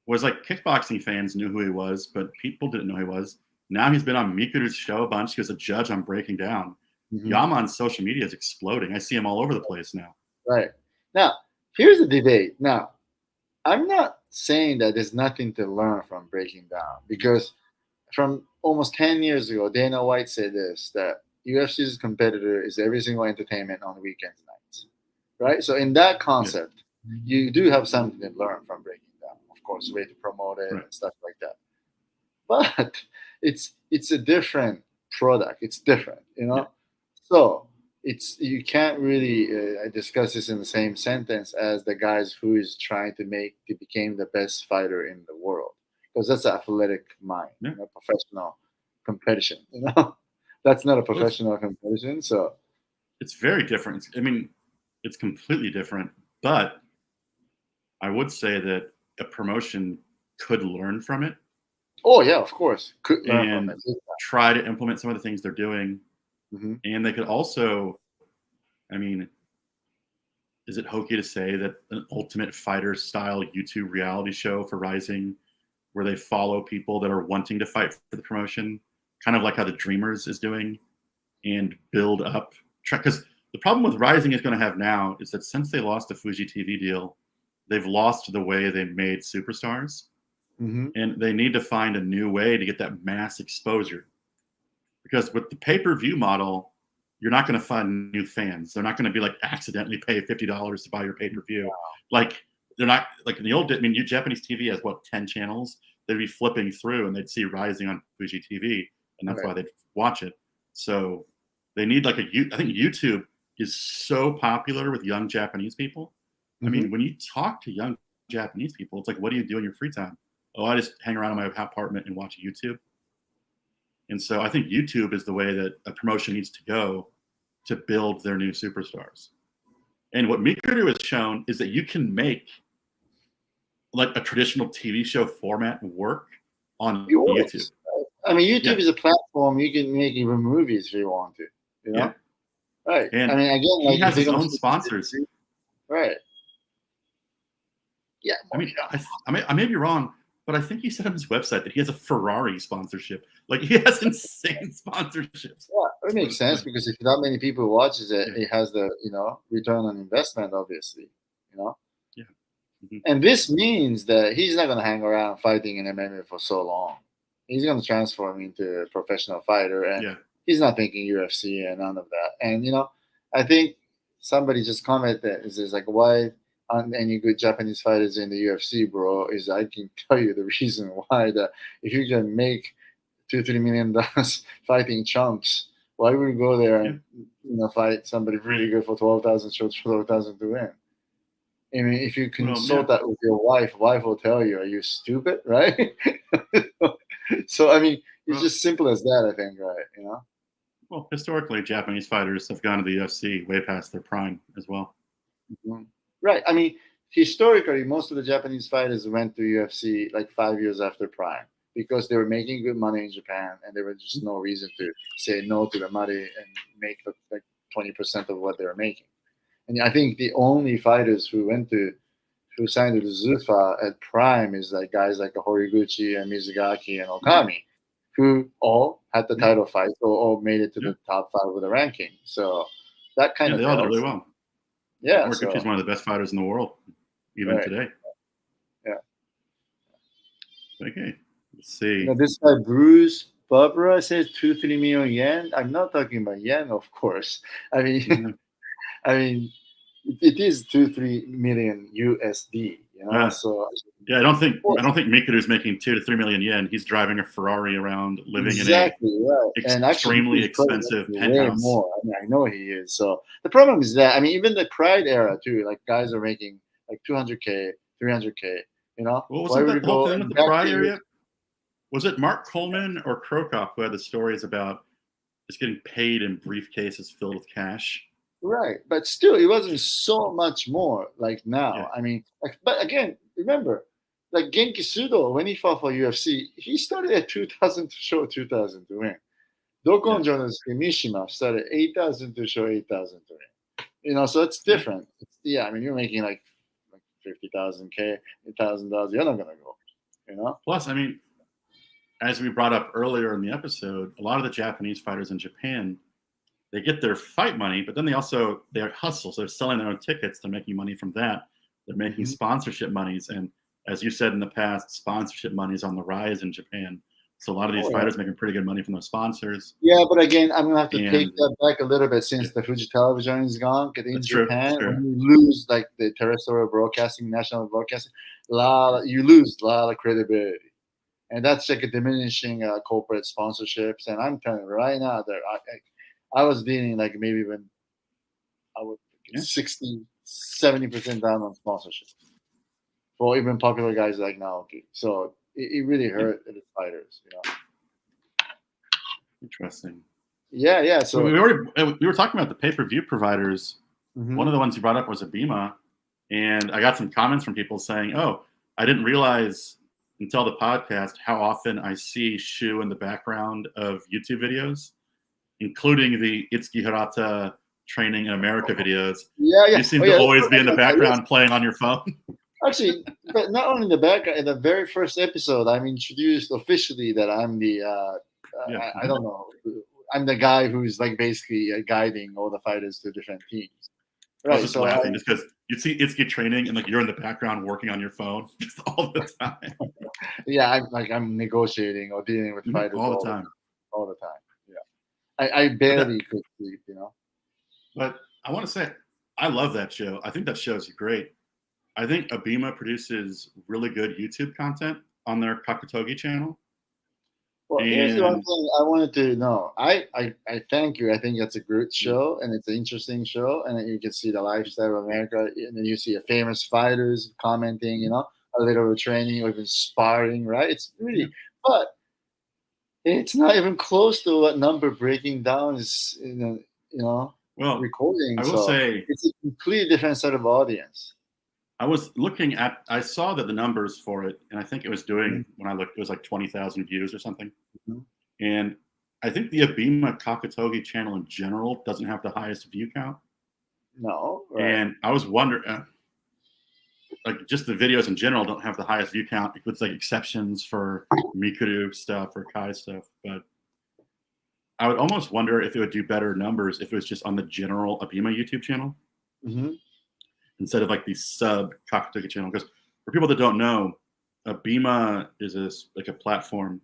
Was kickboxing fans knew who he was, but people didn't know who he was. Now he's been on Mikuru's show a bunch. He was a judge on Breaking Down. Yaman's social media is exploding. I see him all over the place now. Right. Now, here's the debate. Now, I'm not saying that there's nothing to learn from Breaking Down, because from almost 10 years ago, Dana White said this, that UFC's competitor is every single entertainment on weekends nights. Right? So in that concept, you do have something to learn from Breaking Down. Of course, way to promote it and stuff like that. But it's a different product. It's different, So you can't really discuss this in the same sentence as the guys who is trying to became the best fighter in the world, because that's an athletic mind, professional competition. That's not a professional competition. So it's very different. It's completely different. But I would say that a promotion could learn from it. Oh yeah, of course, could learn from it. Try to implement some of the things they're doing. And they could also, is it hokey to say that an Ultimate Fighter style YouTube reality show for RIZIN, where they follow people that are wanting to fight for the promotion, kind of like how the Dreamers is doing, and build up? Because the problem with RIZIN is going to have now is that since they lost the Fuji TV deal, they've lost the way they made superstars. And they need to find a new way to get that mass exposure. Because with the pay-per-view model, you're not going to find new fans. They're not going to be accidentally pay $50 to buy your pay-per-view. They're not in the old. Japanese TV has 10 channels. They'd be flipping through and they'd see RIZIN on Fuji TV, and that's why they'd watch it. So they need I think YouTube is so popular with young Japanese people. When you talk to young Japanese people, it's what do you do in your free time? oh, I just hang around in my apartment and watch YouTube. And so I think YouTube is the way that a promotion needs to go to build their new superstars. And what Mikuru has shown is that you can make like a traditional TV show format work on YouTube. I mean, YouTube is a platform you can make even movies if you want to. You know, yeah. Right? And I mean, again, he has his own sponsors. Right. Yeah. I mean, I may be wrong, but I think he said on his website that he has a Ferrari sponsorship. Like he has insane sponsorships. Yeah, it makes sense because if that many people watches it, it has the return on investment, obviously. Yeah. Mm-hmm. And this means that he's not going to hang around fighting in MMA for so long. He's going to transform into a professional fighter, and he's not thinking UFC and none of that. And I think somebody just commented is like, why aren't any good Japanese fighters in the UFC, bro? Is I can tell you the reason why. That if you can make $2-3 million fighting chumps, why would you go there and fight somebody really good for 12,000 shots, 12,000 to win? I mean, if you consult that with your wife will tell you, "Are you stupid?" Right? So I mean, it's just simple as that. I think, right? Well, historically, Japanese fighters have gone to the UFC way past their prime as well. Mm-hmm. Right. I mean, historically, most of the Japanese fighters went to UFC like 5 years after prime because they were making good money in Japan, and there was just no reason to say no to the money and make like 20% of what they were making. And I think the only fighters who signed to the Zufa at prime is like guys like Horiguchi and Mizugaki and Okami, who all had the title fight or all made it to the top 5 with the ranking. So that kind of they all did really well. Yeah, Horiguchi is one of the best fighters in the world, even today. Yeah. Okay, let's see. This guy Bruce Barbara says 2-3 million yen. I'm not talking about yen, of course. I mean, it is 2-3 million USD. So I don't think Mikuru's making 2 to 3 million yen. He's driving a Ferrari around, living in an extremely expensive penthouse. Way more. I mean, I know he is. So the problem is that even the Pride era too, like guys are making like 200K, 300K. What was that whole thing with the Pride area? Was it Mark Coleman or Krokop who had the stories about just getting paid in briefcases filled with cash? Right, but still, it wasn't so much more like now. Yeah. I mean, but again, remember, like Genki Sudo, when he fought for UFC, he started at 2,000 to show 2,000 to win. Dokon Jonas Mishima started 8,000 to show 8,000 to win. So it's different. I mean, you're making like 50,000K, $8,000. You're not gonna go. Plus, I mean, as we brought up earlier in the episode, a lot of the Japanese fighters in Japan, they get their fight money, but then they hustle. So they're selling their own tickets. They're making money from that. They're making sponsorship monies. And as you said in the past, sponsorship money is on the rise in Japan. So a lot of these fighters making pretty good money from their sponsors. Yeah, but again, I'm going to have to take that back a little bit since the Fuji television is gone. In Japan, when you lose like the terrestrial broadcasting, national broadcasting, you lose a lot of credibility. And that's like a diminishing corporate sponsorships. And I'm telling you right now that I was dealing like maybe when I would 60-70% down on sponsorship for even popular guys like Naoki. So it really hurt the fighters, Interesting. Yeah. So we were talking about the pay-per-view providers. Mm-hmm. One of the ones you brought up was Abima, and I got some comments from people saying, "Oh, I didn't realize until the podcast how often I see Shu in the background of YouTube videos." Including the Itsuki Hirata training in America videos. Yeah. You seem to always be in the background playing on your phone. Actually, but not only in the background, in the very first episode, I'm introduced officially that I'm the, I don't know, I'm the guy who's like basically guiding all the fighters to different teams. Right. I was just laughing just because you see Itsuki training and like you're in the background working on your phone just all the time. Yeah, I'm negotiating or dealing with fighters all the time. All the time. I barely could sleep, But I want to say, I love that show. I think that show is great. I think Abima produces really good YouTube content on their Kakutogi channel. Well, here's the one thing I wanted to know. I thank you. I think that's a good show, and it's an interesting show, and you can see the lifestyle of America, and then you see famous fighters commenting, a a little training or even sparring, right? It's really, but it's not even close to what number Breaking Down is, Well, recording. I will So say, it's a completely different set of audience. I saw that the numbers for it, and I think it was doing, when I looked, it was like 20,000 views or something. Mhm. And I think the Abima Kakatogi channel in general doesn't have the highest view count. No, right. And I was wondering, like, just the videos in general don't have the highest view count. It's like exceptions for Mikuru stuff or Kai stuff. But I would almost wonder if it would do better numbers if it was just on the general Abima YouTube channel Mhm. instead of like the sub Kakatogi channel. Because for people that don't know, Abima is like a platform,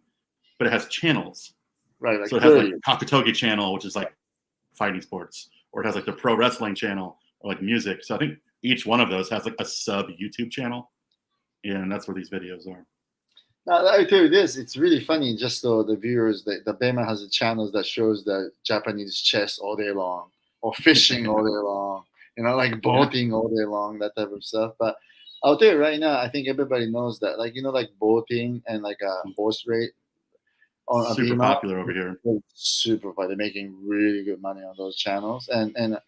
but it has channels. Right, like So it has like 30. Kakatogi channel, which is like fighting sports, or it has like the pro wrestling channel, or like music. So I think each one of those has like a sub YouTube channel, and that's where these videos are. Now, I tell you this, it's really funny. Just so the viewers, the Bema has a channel that shows the Japanese chess all day long, or fishing all day long, like boating all day long, that type of stuff. But I'll tell you right now, I think everybody knows that, like boating and like a horse race on Super Abima, popular over here. super popular. They're making really good money on those channels, and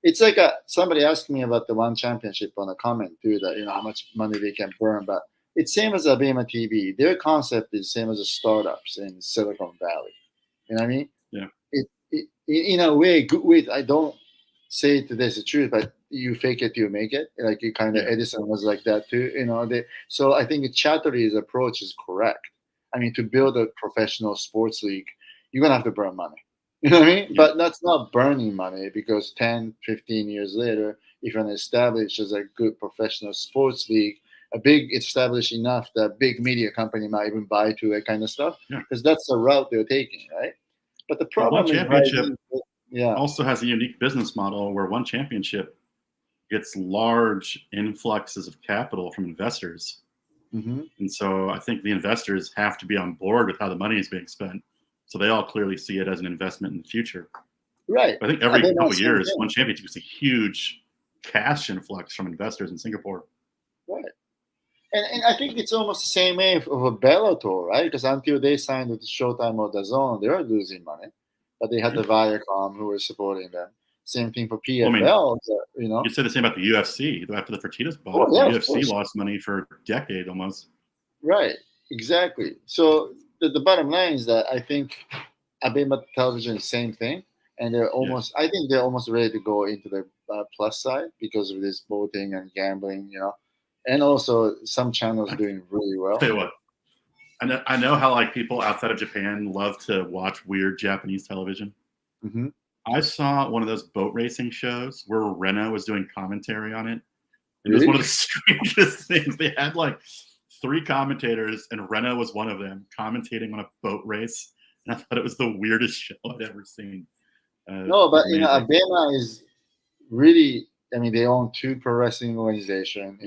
it's like somebody asked me about the one championship on a comment too, that how much money they can burn, but it's same as Abema TV. Their concept is same as the startups in Silicon Valley. You know what I mean? Yeah. It in a way, good way. I don't say to this the truth, but you fake it, you make it. Like you kind of Edison was like that too. So I think Chatterley's approach is correct. I mean, to build a professional sports league, you're gonna have to burn money. You know what I mean? Yeah. But that's not burning money, because 10, 15 years later, if you're established as a good professional sports league, a big established enough that big media company might even buy to that kind of stuff, because that's the route they're taking, right? But the problem One is, championship also has a unique business model where one championship gets large influxes of capital from investors. Mm-hmm. And so I think the investors have to be on board with how the money is being spent. So they all clearly see it as an investment in the future. Right. I think every couple of years, one championship is a huge cash influx from investors in Singapore. Right. And I think it's almost the same way of a Bellator, right? Because until they signed with Showtime or DAZN, they were losing money. But they had the Viacom who were supporting them. Same thing for PFL, You said the same about the UFC. After the Fertitas bought the UFC lost money for a decade almost. Right, exactly. So the bottom line is that I think Abema Television is same thing, and they're almost. I think they're almost ready to go into the plus side because of this voting and gambling, and also some channels doing really well. I'll tell you what, I know how like people outside of Japan love to watch weird Japanese television. Mm-hmm. I saw one of those boat racing shows where Rena was doing commentary on it. It Really? was one of the strangest things. They had like 3 commentators, and Rena was one of them, commentating on a boat race. And I thought it was the weirdest show I'd ever seen. No, but Abema is really. I mean, they own 2 pro wrestling organizations.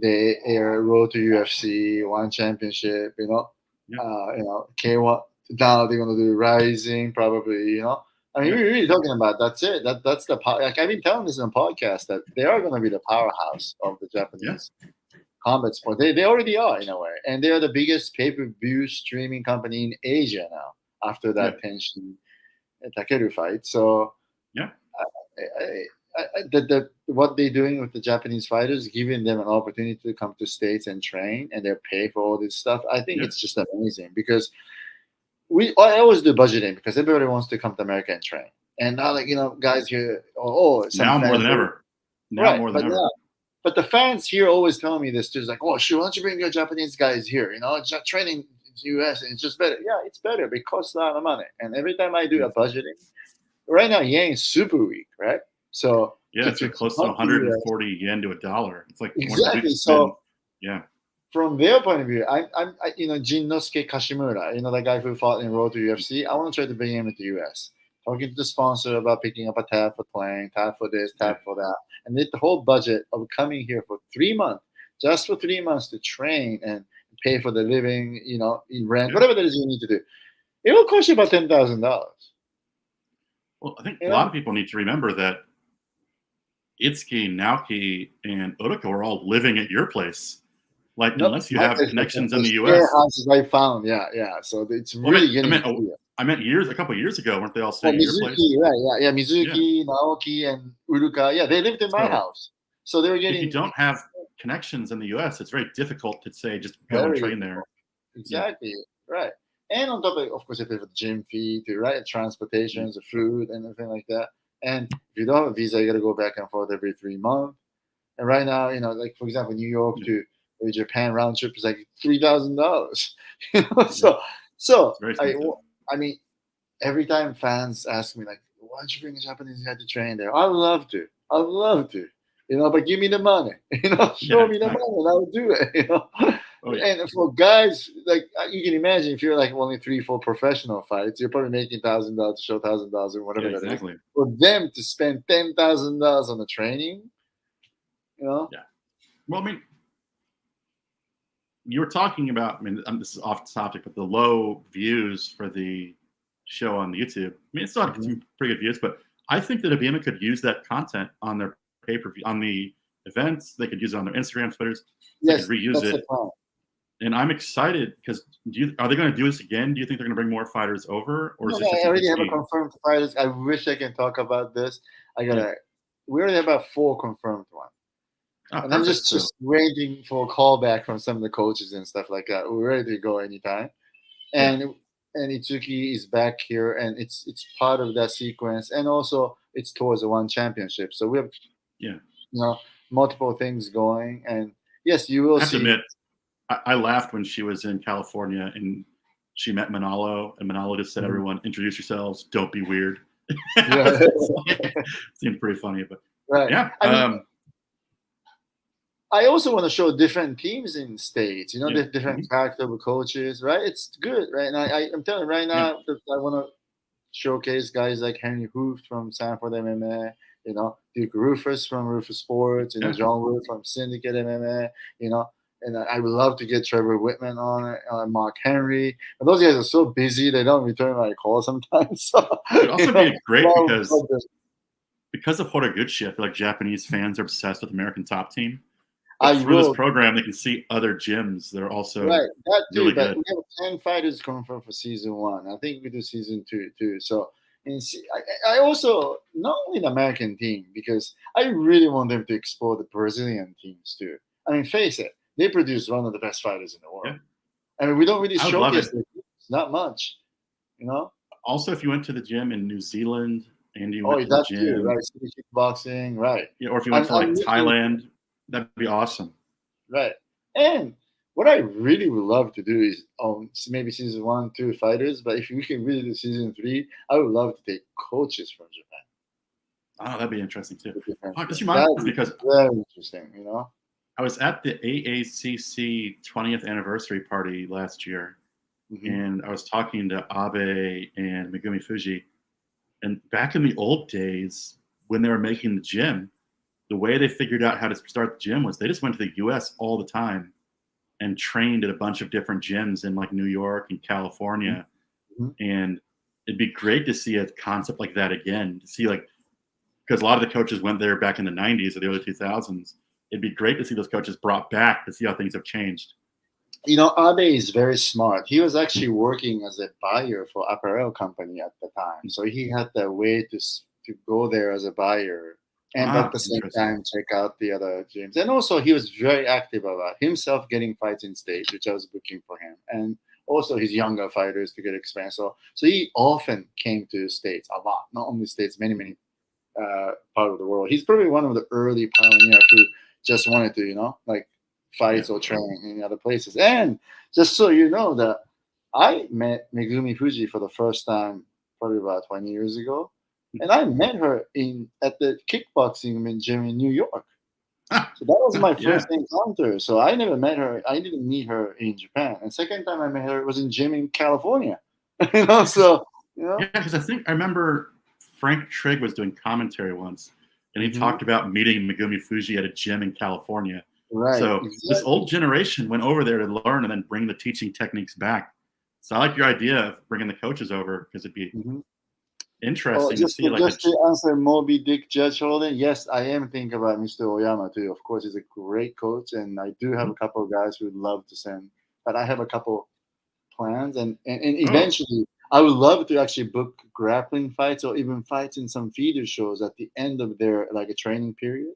They air Road to UFC, One Championship. K1. Now they're gonna do RIZIN, probably. I mean, we're really talking about that's it. That's the like I've been telling this on podcast that they are going to be the powerhouse of the Japanese combat sport. They already are in a way, and they are the biggest pay-per-view streaming company in Asia now after that Tenshin Takeru fight. So what they're doing with the Japanese fighters, giving them an opportunity to come to States and train, and they're paid for all this stuff. I think it's just amazing because. I always do budgeting because everybody wants to come to America and train. And now, guys here, now more than ever. Now more than ever. But the fans here always tell me this too. It's like, sure, why don't you bring your Japanese guys here? It's not training in the US and it's just better. Yeah, it's better. It costs a lot of money. And every time I do a budgeting, right now, yen is super weak, right? So it's close to 140 yen to $1. It's like exactly. So from their point of view, I'm Jinnosuke Kashimura, the guy who fought in Road to UFC. I want to try to bring him into the US. Talking to the sponsor about picking up a tab for playing, tab for this, tab for that. And the whole budget of coming here for 3 months, just for 3 months to train and pay for the living, rent, whatever it is you need to do. It will cost you about $10,000. Well, I think a lot of people need to remember that Itsuki, Naoki, and Otoko are all living at your place. Like, No, unless you not have the- connections the in the share U.S. houses I found. Yeah. So it's Well, really getting. I meant a couple of years ago, weren't they all Oh, staying at your place? Mizuki, right? Yeah. Yeah. Mizuki, Naoki, and Uruka. Yeah, they lived in my So house, so they were if you getting don't have connections in the U.S., it's very difficult to say just go and very train there. Yeah. exactly right. And on top of course, if you have a gym fee, to right, transportation, the food, and everything like that. And if you don't have a visa, you got to go back and forth every 3 months. And right now, like for example, New York to Japan round trip is like $3,000. So It's very I expensive. I mean, every time fans ask me like, why don't you bring a Japanese guy to train there? I'd love to. I'd love to. But give me the money. Show me the money, and I'll do it. Oh, yeah. And for guys, like you can imagine, if you're like only 3-4 professional fights, you're probably making $1,000 to show $1,000 or whatever Yeah, that exactly. is. For them to spend $10,000 on the training, Yeah. Well, I mean, you were talking about, this is off topic, but the low views for the show on YouTube. I mean, it's not some pretty good views, but I think that ABEMA could use that content on their pay-per-view, on the events. They could use it on their Instagram, Twitters. They could reuse that's it. the plan. And I'm excited because are they going to do this again? Do you think they're going to bring more fighters over, or is No, this just I a already have a scheme? confirmed fighters. I wish I can talk about this. We already have about 4 confirmed ones. And I'm just waiting for a call back from some of the coaches and stuff like that. We're ready to go anytime. And Itsuki is back here, and it's part of that sequence. And also, it's towards the one championship. So we have multiple things going. And yes, you will I have see. to admit, I laughed when she was in California and she met Manalo, and Manalo just said, "Everyone, introduce yourselves. Don't be weird." Seemed pretty funny, but yeah. I also want to show different teams in states, different character of coaches, right? It's good, right? And I'm telling you right now that I want to showcase guys like Henry Hooft from Sanford MMA, Duke Rufus from Rufus Sports, John Wood from Syndicate MMA, and I would love to get Trevor Whitman on it, Mark Henry. But those guys are so busy, they don't return my call sometimes. So, it'd also be great because of Horiguchi, I feel like Japanese fans are obsessed with American Top Team. But through this program, they can see other gyms that are also that too. really but good. We have 10 fighters confirmed for season 1. I think we do season 2 too. So, I also not only the American team, because I really want them to explore the Brazilian teams too. I mean, face it, they produce one of the best fighters in the world. Yeah. I mean, we don't really showcase it. Not much, Also, if you went to the gym in New Zealand and you went to the gym, too, right? City kickboxing, right? Yeah, or if you went to Thailand, that'd be awesome. Right. And what I really would love to do is maybe season 1, 2 fighters, but if we can really do season 3, I would love to take coaches from Japan. Oh, that'd be interesting too. This reminds me because very interesting, I was at the AACC 20th anniversary party last year, and I was talking to Abe and Megumi Fuji, and back in the old days when they were making the gym, the way they figured out how to start the gym was they just went to the U.S. all the time and trained at a bunch of different gyms in like New York and California. And it'd be great to see a concept like that again, to see because a lot of the coaches went there back in the 90s or the early 2000s. It'd be great to see those coaches brought back to see how things have changed. Abe is very smart. He was actually working as a buyer for apparel company at the time. So he had the way to go there as a buyer and at the same time check out the other gyms. And also he was very active about himself getting fights in states, which I was booking for him. And also his younger fighters to get experience. So he often came to states a lot, not only states, many part of the world. He's probably one of the early pioneers who just wanted to, fights or train in other places. And just so you know that I met Megumi Fuji for the first time probably about 20 years ago. And I met her at the kickboxing gym in New York. So that was my first encounter. So I never met her. I didn't meet her in Japan. And second time I met her was in gym in California. Yeah, because I remember Frank Trigg was doing commentary once, and he talked about meeting Megumi Fuji at a gym in California. Right. So this old generation went over there to learn and then bring the teaching techniques back. So I like your idea of bringing the coaches over because it'd be interesting to just see. Like, just to answer Moby Dick Judge Holden, yes, I am thinking about Mr. Oyama too. Of course, he's a great coach, and I do have a couple of guys who would love to send. But I have a couple plans, and eventually, I would love to actually book grappling fights or even fights in some feeder shows at the end of their like a training period.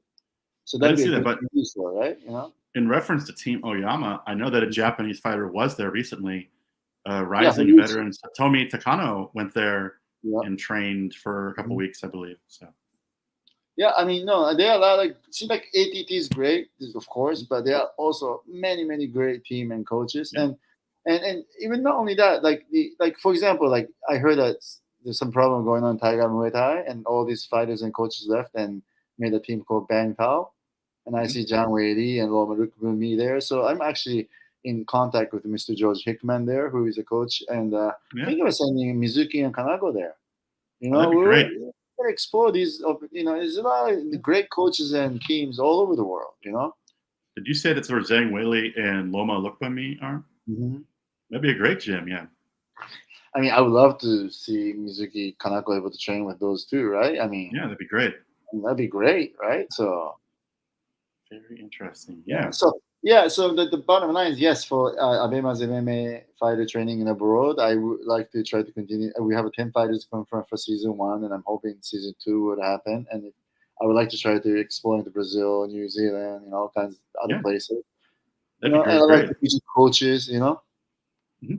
So I that'd didn't be see a that, good but TV show, right? You know. in reference to Team Oyama, I know that a Japanese fighter was there recently. Yeah, Rising veteran Satomi Takano went there yeah. and trained for a couple weeks, I believe. So Yeah, I mean, no, there are a lot of seems like ATT is great, of course, but there are also many great team and coaches, Yeah. and even not only that, like for example, like I heard that there's some problem going on in Tiger Muay Thai, and all these fighters and coaches left and made a team called Bangkao, and I see John Wadey and Loma me there, so I'm actually in contact with Mr. George Hickman there, who is a coach, and I think I was sending Mizuki and Kanago there. You know, that'd be great. We're explore these. You know, there's a lot of great coaches and teams all over the world. You know. Did you say that's where Zhang Weili and Loma Lukbami are? Mm-hmm. That'd be a great gym, yeah. I mean, I would love to see Mizuki Kanako able to train with those two, right? I mean, yeah, that'd be great. That'd be great, right? So very interesting. Yeah. So the bottom line is yes, for Abema's MMA fighter training in abroad, I would like to try to continue. We have 10 fighters confirmed for season 1, and I'm hoping season 2 would happen. And I would like to try to explore into Brazil, New Zealand, all kinds of other places. That'd be great. And I like to teach coaches, Mm-hmm.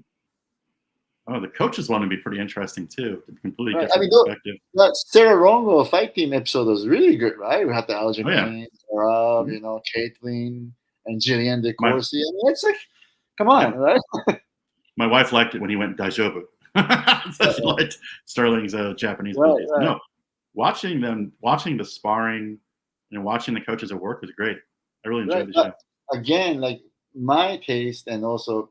Oh, the coaches one would be pretty interesting too. Completely right. different perspective. That Sarah Rongo fight team episode was really good, right? We had the Aljamain, Rob, Caitlin, and Jillian De Corsi. I mean, it's like, come on, right? My wife liked it when he went Daijoubu. So she liked Sterling's Japanese movies. Right. No, watching the sparring and watching the coaches at work was great. I really enjoyed the show. Again, like my taste and also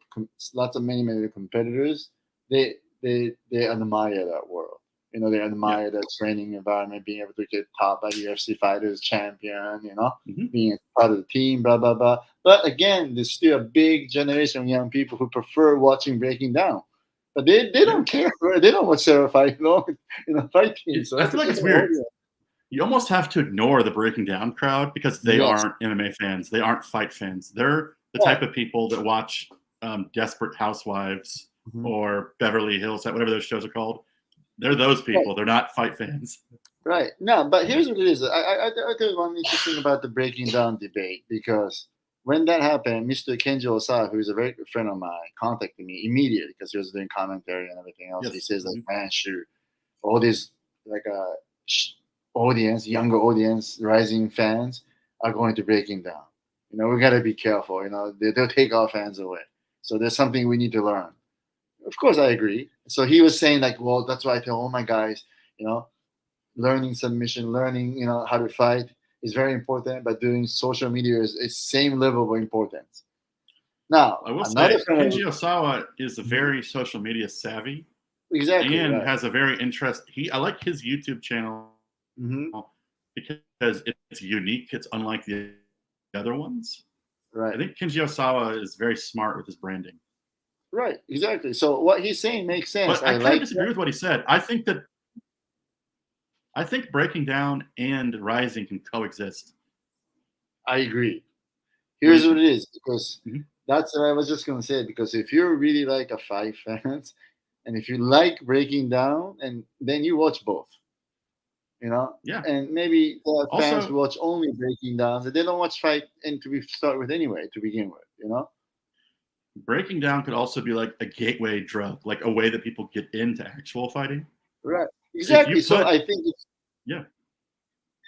lots of many competitors, they admire that world. They admire that training environment, being able to get taught by UFC fighters, champion, being a part of the team, blah, blah, blah. But again, there's still a big generation of young people who prefer watching Breaking Down. But they don't care. Right? They don't watch Sarah fight, fight teams. So I feel like it's weird. You almost have to ignore the Breaking Down crowd because they aren't MMA fans. They aren't fight fans. They're the type of people that watch Desperate Housewives or Beverly Hills, whatever those shows are called. They're those people. Right. They're not fight fans. Right. No, but here's what it is. I tell you one interesting about the Breaking Down debate, because when that happened, Mr. Kenji Osawa, who is a very good friend of mine, contacted me immediately because he was doing commentary and everything else. Yes. He says, like, man, shoot, all these younger audience, rising fans are going to Breaking Down. We got to be careful. They'll take our fans away. So there's something we need to learn. Of course, I agree. So he was saying, like, well, that's why I tell all my guys, learning submission, learning, how to fight is very important, but doing social media is same level of importance. Now, I will say, Kenji Osawa is very social media savvy. Exactly. And has a very I like his YouTube channel because it's unique. It's unlike the other ones. Right. I think Kenji Osawa is very smart with his branding. Right, exactly. So what he's saying makes sense. But I kind of disagree with what he said. I think Breaking Down and Rising can coexist. I agree. Here's what it is, because that's what I was just going to say. Because if you're really like a fight fan, and if you like Breaking Down, and then you watch both, and maybe fans watch only Breaking Down, so they don't watch fight and to start with anyway to begin with, Breaking Down could also be like a gateway drug, like a way that people get into actual fighting. Right. Exactly. So I think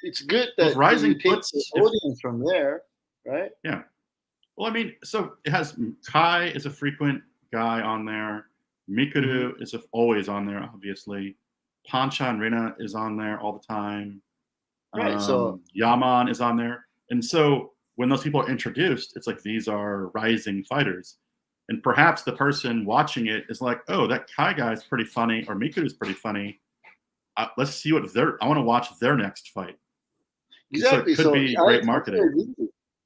it's good that Rising you take the audience from there, right? Yeah. Well, I mean, so it has Kai is a frequent guy on there. Mikuru is always on there, obviously. Pancha and Rina is on there all the time. Right. So Yaman is on there. And so when those people are introduced, it's like these are rising fighters. And perhaps the person watching it is like, oh, that Kai guy is pretty funny, or Mikuru is pretty funny. Let's see I want to watch their next fight. Exactly. So it could be great marketing.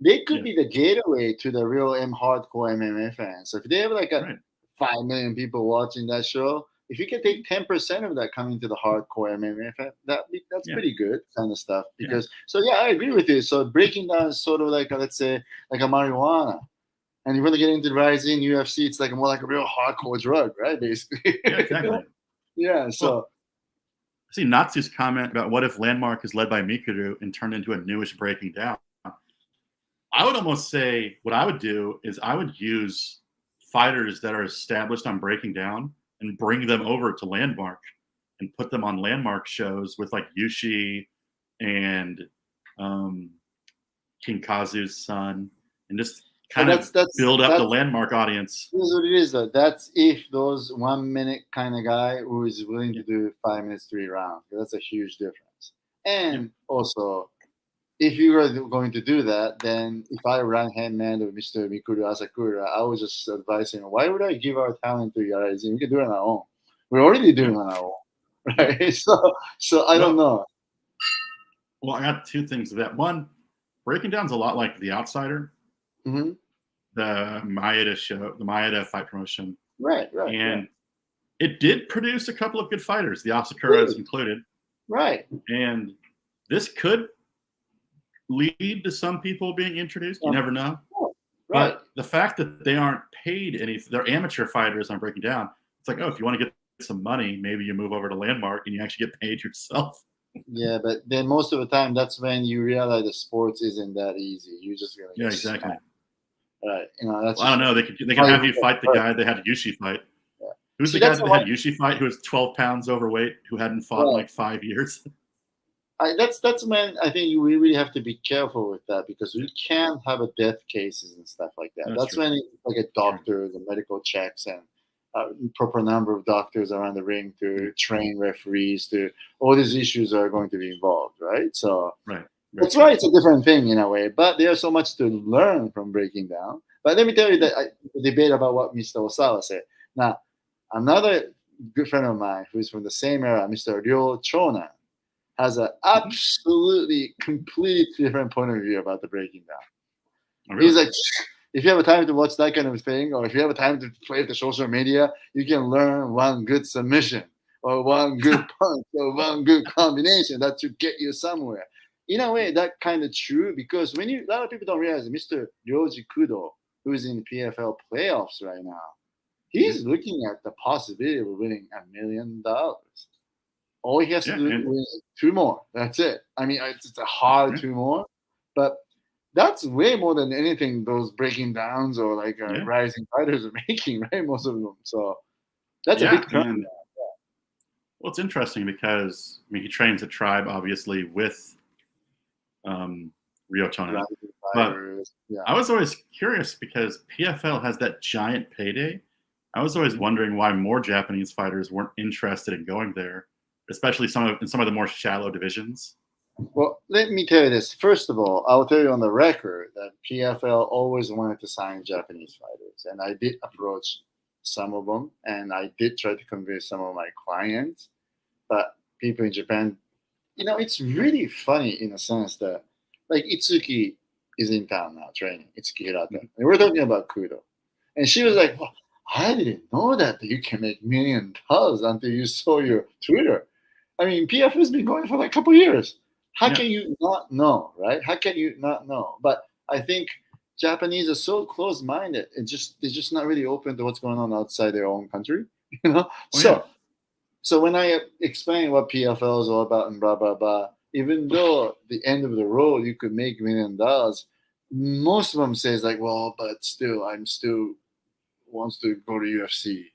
They could be the gateway to the real hardcore MMA fans. So if they have like 5 million people watching that show, if you can take 10% of that coming to the hardcore MMA, that's pretty good kind of stuff. Because I agree with you. So breaking down is sort of like let's say like a marijuana. And you want to get into RIZIN, UFC, it's like more like a real hardcore drug, right? Basically. Yeah, exactly. Yeah. So well, I see Natsu's comment about what if Landmark is led by Mikuru and turned into a newish Breaking Down. I would almost say what I would do is I would use fighters that are established on Breaking Down and bring them over to Landmark and put them on Landmark shows with like Yushi and King Kazu's son, and just kind of build up the Landmark audience. Here's what it is, though. That's if those 1 minute kind of guy who is willing to do 5 minutes, 3 rounds. That's a huge difference. And also, if you are going to do that, then if I right hand man of Mr. Mikuru Asakura, I would just advise him, why would I give our talent to RIZIN? We can do it on our own. We're already doing it on our own. Right? So I don't know. Well, I got 2 things to that. One, Breaking Down's a lot like The Outsider. Mm-hmm. The Maeda show, the Maeda fight promotion. Right. And it did produce a couple of good fighters, the Asakura is included. Right. And this could lead to some people being introduced. You never know. Right. But the fact that they aren't paid they're amateur fighters on Breaking Down, it's like, if you want to get some money, maybe you move over to Landmark and you actually get paid yourself. Yeah, but then most of the time, that's when you realize the sports isn't that easy. You're just gonna get exactly. Right. That's I don't know. They can have you fight the guy they had Yushi fight. Yeah. Who's the guy that had Yushi fight who was 12 pounds overweight who hadn't fought in like 5 years? That's when I think we really have to be careful with that, because we can't have a death cases and stuff like that. That's when it's like a doctor, the medical checks, and proper number of doctors around the ring to train referees, to all these issues are going to be involved, right? So that's why it's a different thing in a way, but there's so much to learn from Breaking Down. But let me tell you that debate about what Mr. Osawa said. Now, another good friend of mine who's from the same era, Mr. Ryo Chonan, has an absolutely completely different point of view about the Breaking Down. Oh, really? He's like, if you have a time to watch that kind of thing, or if you have a time to play with the social media, you can learn one good submission, or one good punch, or one good combination that should get you somewhere. In a way, that kind of true, because when a lot of people don't realize Mr. Ryoji Kudo, who is in the PFL playoffs right now, he's looking at the possibility of winning $1 million. All he has to do is 2 more. That's it. I mean, it's a hard 2 more, but that's way more than anything those Breaking Downs or like RIZIN fighters are making, right? Most of them. So that's a big turn. Well, it's interesting because he trains a tribe, obviously, with Ryo Chonan. But I was always curious because PFL has that giant payday. I was always wondering why more Japanese fighters weren't interested in going there, especially in some of the more shallow divisions. Well, let me tell you this. First of all, I'll tell you on the record that PFL always wanted to sign Japanese fighters, and I did approach some of them, and I did try to convince some of my clients, but people in Japan, it's really funny in a sense that, like, Itsuki is in town now training, Itsuki Hirata, and we're talking about Kudo, and she was like, well, I didn't know that you can make $1 million until you saw your Twitter. I mean, PFL has been going for like a couple of years. How can you not know, right? How can you not know? But I think Japanese are so close-minded. They're just not really open to what's going on outside their own country, So when I explain what PFL is all about and blah, blah, blah, even though at the end of the road you could make $1 million, most of them says like, well, but still, I'm still wants to go to UFC.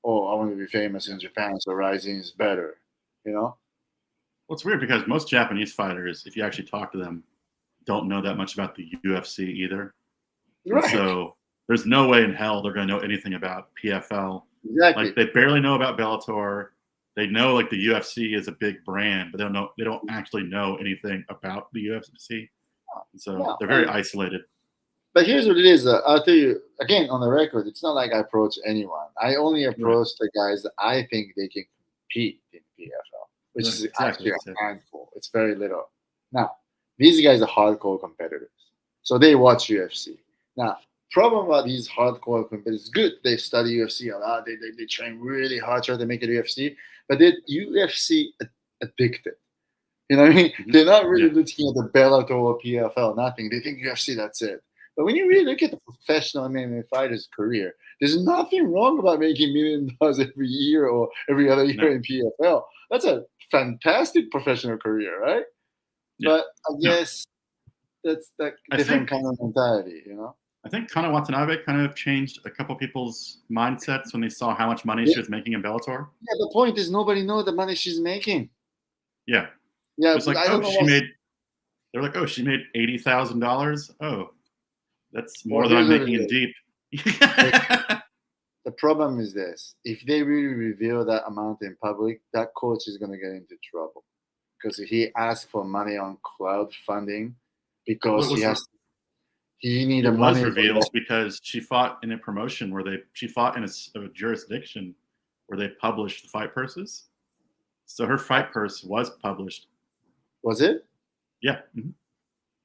Oh, I want to be famous in Japan, so RIZIN is better, Well, it's weird because most Japanese fighters, if you actually talk to them, don't know that much about the UFC either. Right. So there's no way in hell they're going to know anything about PFL. Exactly. Like, they barely know about Bellator. They know like the UFC is a big brand, but they don't actually know anything about the UFC. So they're very isolated. But here's what it is. I'll tell you, again, on the record, it's not like I approach anyone. I only approach the guys that I think they can compete in PFL, which is actually a handful. It's very little. Now, these guys are hardcore competitors. So they watch UFC. Now, problem about these hardcore competitors, good, they study UFC a lot, they train really hard, try to make it UFC, but they're UFC addicted. You know what I mean? Mm-hmm. They're not really looking at the Bellator or PFL, nothing. They think UFC, that's it. But when you really look at the professional MMA fighter's career, there's nothing wrong about making $1 million every year or every other year in PFL. That's a fantastic professional career, right? Yeah. But I guess that's that different kind of mentality, you know? I think Kana Watanabe kind of changed a couple people's mindsets when they saw how much money she was making in Bellator. Yeah, the point is nobody knows the money she's making. Yeah. Yeah, it's like, they're like, oh, she made $80,000. Oh, that's more than I'm making in deep. The problem is this: if they really reveal that amount in public, that coach is going to get into trouble because he asked for money on crowdfunding because he needed money. It was revealed because she fought in a promotion where she fought in a jurisdiction where they published the fight purses. So her fight purse was published. Was it? Yeah. Mm-hmm.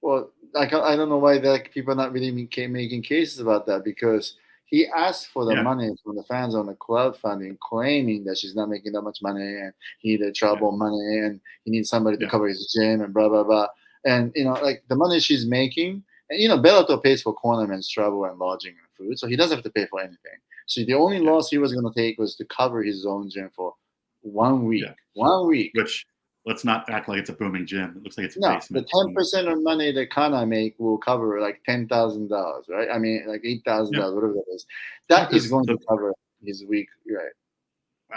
Well, I don't know why that people are not really making cases about that, because he asked for the money from the fans on the crowdfunding, claiming that she's not making that much money and he needed trouble money and he needs somebody to cover his gym and blah, blah, blah. And, like the money she's making, and, Bellator pays for cornerman's travel and lodging and food, so he doesn't have to pay for anything. So the only loss he was going to take was to cover his own gym for 1 week. Yeah. 1 week. Which, let's not act like it's a booming gym. It looks like it's a basement. The 10% of money that Kana make will cover like $10,000, right? I mean, like $8,000, whatever that is. That is going to cover his week, right?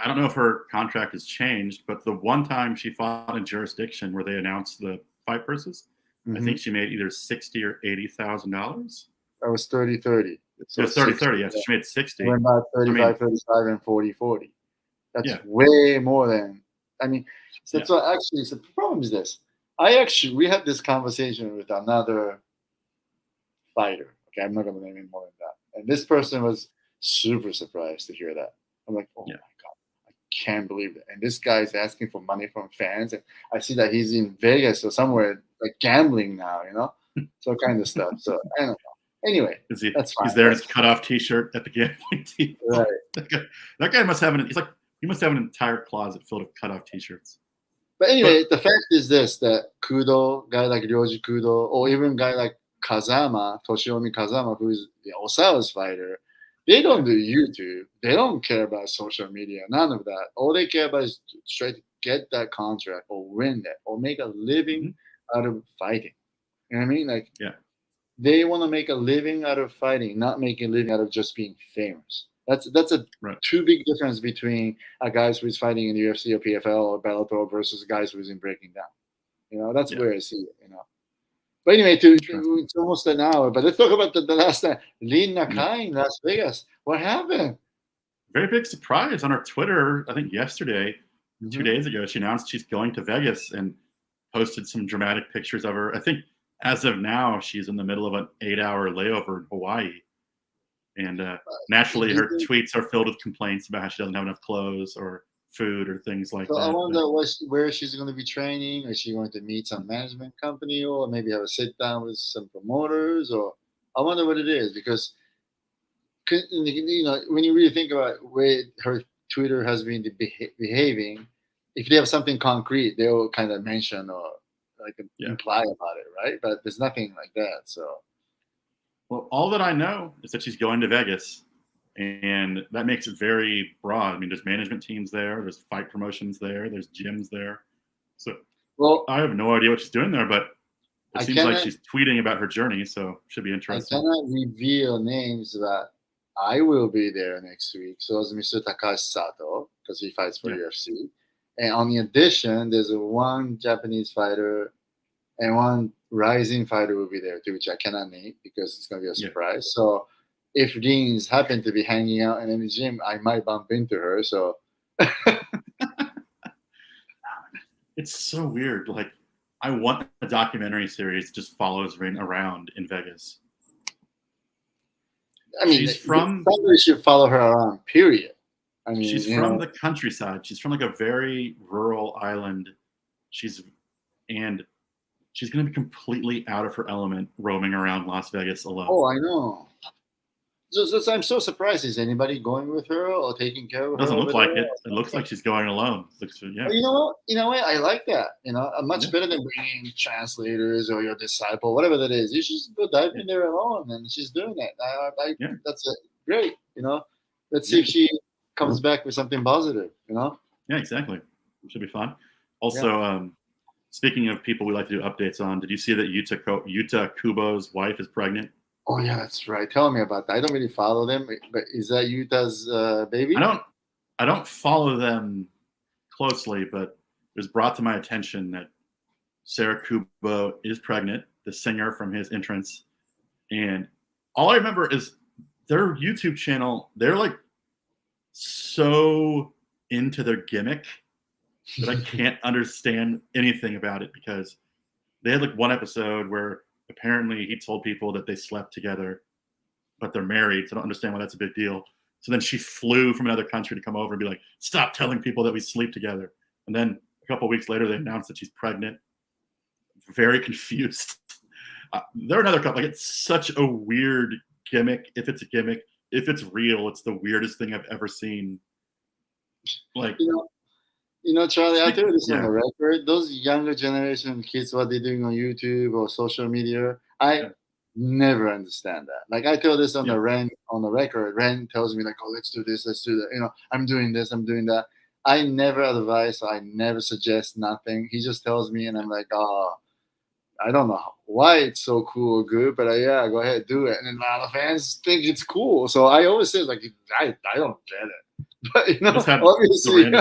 I don't know if her contract has changed, but the one time she fought in jurisdiction where they announced the fight purses, I think she made either $60,000 or $80,000. That was 30-30. So 30-30, yes. She made 60. Went about 35-35 and 40-40. That's way more than, so that's what actually, so the problem is this. We had this conversation with another fighter. Okay, I'm not going to name him more than that. And this person was super surprised to hear that. I'm like, oh my God, I can't believe it. And this guy is asking for money from fans. And I see that he's in Vegas or somewhere like gambling now, so kind of stuff. So I don't know. Anyway, that's fine. He's there in his cutoff T-shirt at the gambling team. Right. That guy must have he must have an entire closet filled with cutoff T-shirts. But anyway, the fact is this, that Kudo, guy like Ryoji Kudo, or even guy like Kazama, Toshiomi Kazama, who is the Osawa's fighter, they don't do YouTube. They don't care about social media, none of that. All they care about is to try to get that contract or win that or make a living out of fighting. You know what I mean? Like, they want to make a living out of fighting, not make a living out of just being famous. That's a too big difference between a guy who's fighting in the UFC or PFL or Bellator versus guys who's in BreakingDown. That's where I see it. But anyway, it's almost an hour. But let's talk about the last time. Rin Nakai in Las Vegas. What happened? Very big surprise on her Twitter. I think yesterday, 2 days ago, she announced she's going to Vegas and posted some dramatic pictures of her. I think as of now, she's in the middle of an 8-hour layover in Hawaii. And naturally, her tweets are filled with complaints about how she doesn't have enough clothes or food or things like that. I wonder where she's going to be training. Is she going to meet some management company or maybe have a sit down with some promoters? Or I wonder what it is, because when you really think about where her Twitter has been behaving, if they have something concrete, they will kind of mention or imply about it, right? But there's nothing like that. So. Well, all that I know is that she's going to Vegas, and that makes it very broad. I mean, there's management teams there, there's fight promotions there, there's gyms there. So, I have no idea what she's doing there, but it seems like she's tweeting about her journey, so it should be interesting. I cannot reveal names, but I will be there next week. So is Mr. Takashi Sato, because he fights for UFC. And on the addition, there's one Japanese fighter and one RIZIN fighter will be there too, which I cannot name because it's going to be a surprise. So if Rin's happen to be hanging out in any gym, I might bump into her. So it's so weird. Like, I want a documentary series that just follows Rin around in Vegas. I mean, somebody should follow her around, period. I mean, she's from the countryside. She's from like a very rural island. She's going to be completely out of her element roaming around Las Vegas alone. Oh, I know. So I'm so surprised. Is anybody going with her or taking care of her? Doesn't look over like there? it. It looks like she's going alone. Yeah. You know what? You know what? I like that. Much Yeah. better than bringing translators or your disciple, whatever that is. You should just go dive in there alone, and she's doing that. Yeah. That's great. Let's see if she comes back with something positive. Yeah, exactly. Should be fun. Also, speaking of people we like to do updates on, did you see that Yuta Kubo's wife is pregnant? Oh yeah, that's right. Tell me about that. I don't really follow them, but is that Yuta's baby? I don't follow them closely, but it was brought to my attention that Sarah Kubo is pregnant, the singer from his entrance, and all I remember is their YouTube channel. They're like so into their gimmick that I can't understand anything about it, because they had like one episode where apparently he told people that they slept together, but they're married. So I don't understand why that's a big deal. So then she flew from another country to come over and be like, stop telling people that we sleep together. And then a couple of weeks later, they announced that she's pregnant. Very confused. They're another couple. Like, it's such a weird gimmick. If it's a gimmick, if it's real, it's the weirdest thing I've ever seen. Like, Charlie, I tell you this on the record. Those younger generation kids, what they're doing on YouTube or social media, I never understand that. Like, I tell this on the record. Ren tells me like, "Oh, let's do this, let's do that." I'm doing this, I'm doing that. I never advise, I never suggest nothing. He just tells me, and I'm like, "Oh, I don't know why it's so cool or good, but go ahead, do it." And then a lot of fans think it's cool, so I always say like, I don't get it, but obviously.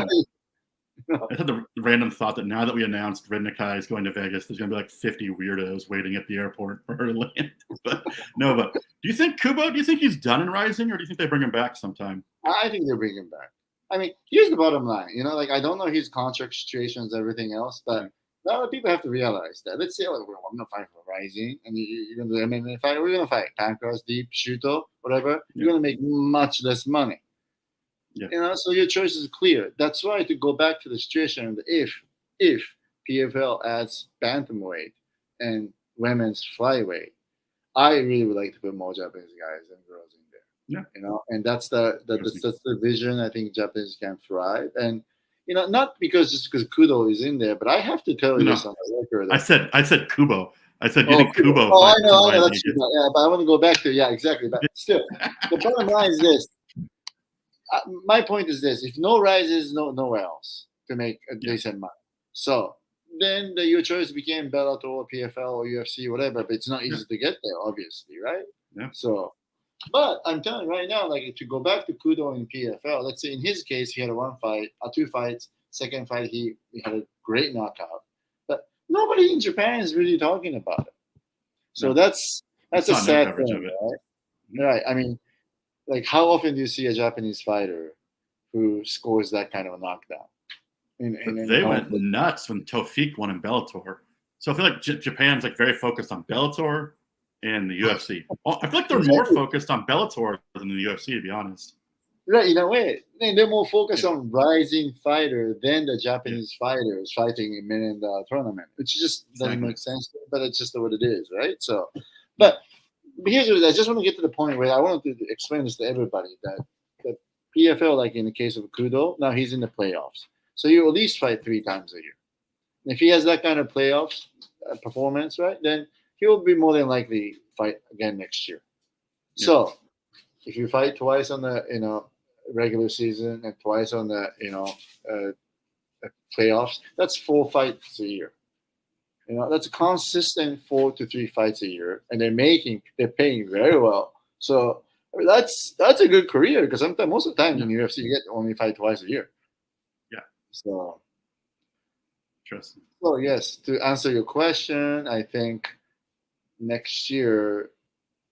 I had the random thought that now that we announced Rin Nakai is going to Vegas, there's going to be like 50 weirdos waiting at the airport for her to land. But do you think Kubo, he's done in RIZIN, or do you think they bring him back sometime? I think they bring him back. I mean, here's the bottom line. I don't know his contract situations, everything else, but a lot of people have to realize that. Let's say, I'm going to fight for RIZIN, and you're going to do MMA fight. We're going to fight Pancras, Deep, Shuto, whatever. You're going to make much less money. Yeah. So your choice is clear. That's why, to go back to the situation, if PFL adds bantamweight and women's flyweight, I really would like to put more Japanese guys and girls in there. Yeah. And that's the vision. I think Japanese can thrive, and not just because Kudo is in there, but I have to tell you this on the record. I said Kubo. I said you think Kubo. Oh, I know. That's true. Yeah, but I want to go back to exactly. But still, the bottom line is this. My point is this: if no rises, nowhere else to make a decent money. So then your choice became Bellator, PFL, or UFC, whatever. But it's not easy to get there, obviously, right? Yeah. So, but I'm telling you right now, like, to go back to Kudo in PFL, let's say in his case he had two fights. Second fight he had a great knockout, but nobody in Japan is really talking about it. So that's a sad thing, right? Right. I mean, like, how often do you see a Japanese fighter who scores that kind of a knockdown? They went nuts when Tofik won in Bellator. So I feel like Japan's like very focused on Bellator and the UFC. I feel like they're more focused on Bellator than the UFC, to be honest. Right, in a way. They're more focused on rising fighter than the Japanese fighters fighting in $1 million tournament, which just doesn't make sense, but it's just what it is, right? So, but here's what I just want to get to the point where I wanted to explain this to everybody, that the PFL, like in the case of Kudo, now he's in the playoffs. So you at least fight 3 times a year. And if he has that kind of playoffs performance, right, then he will be more than likely fight again next year. Yeah. So if you fight twice on the regular season and twice on the playoffs, that's 4 fights a year. That's a consistent 4 to 3 fights a year, and they're paying very well. So that's a good career, because most of the time in the UFC you get only fight twice a year. Yeah. So interesting. So yes, to answer your question, I think next year,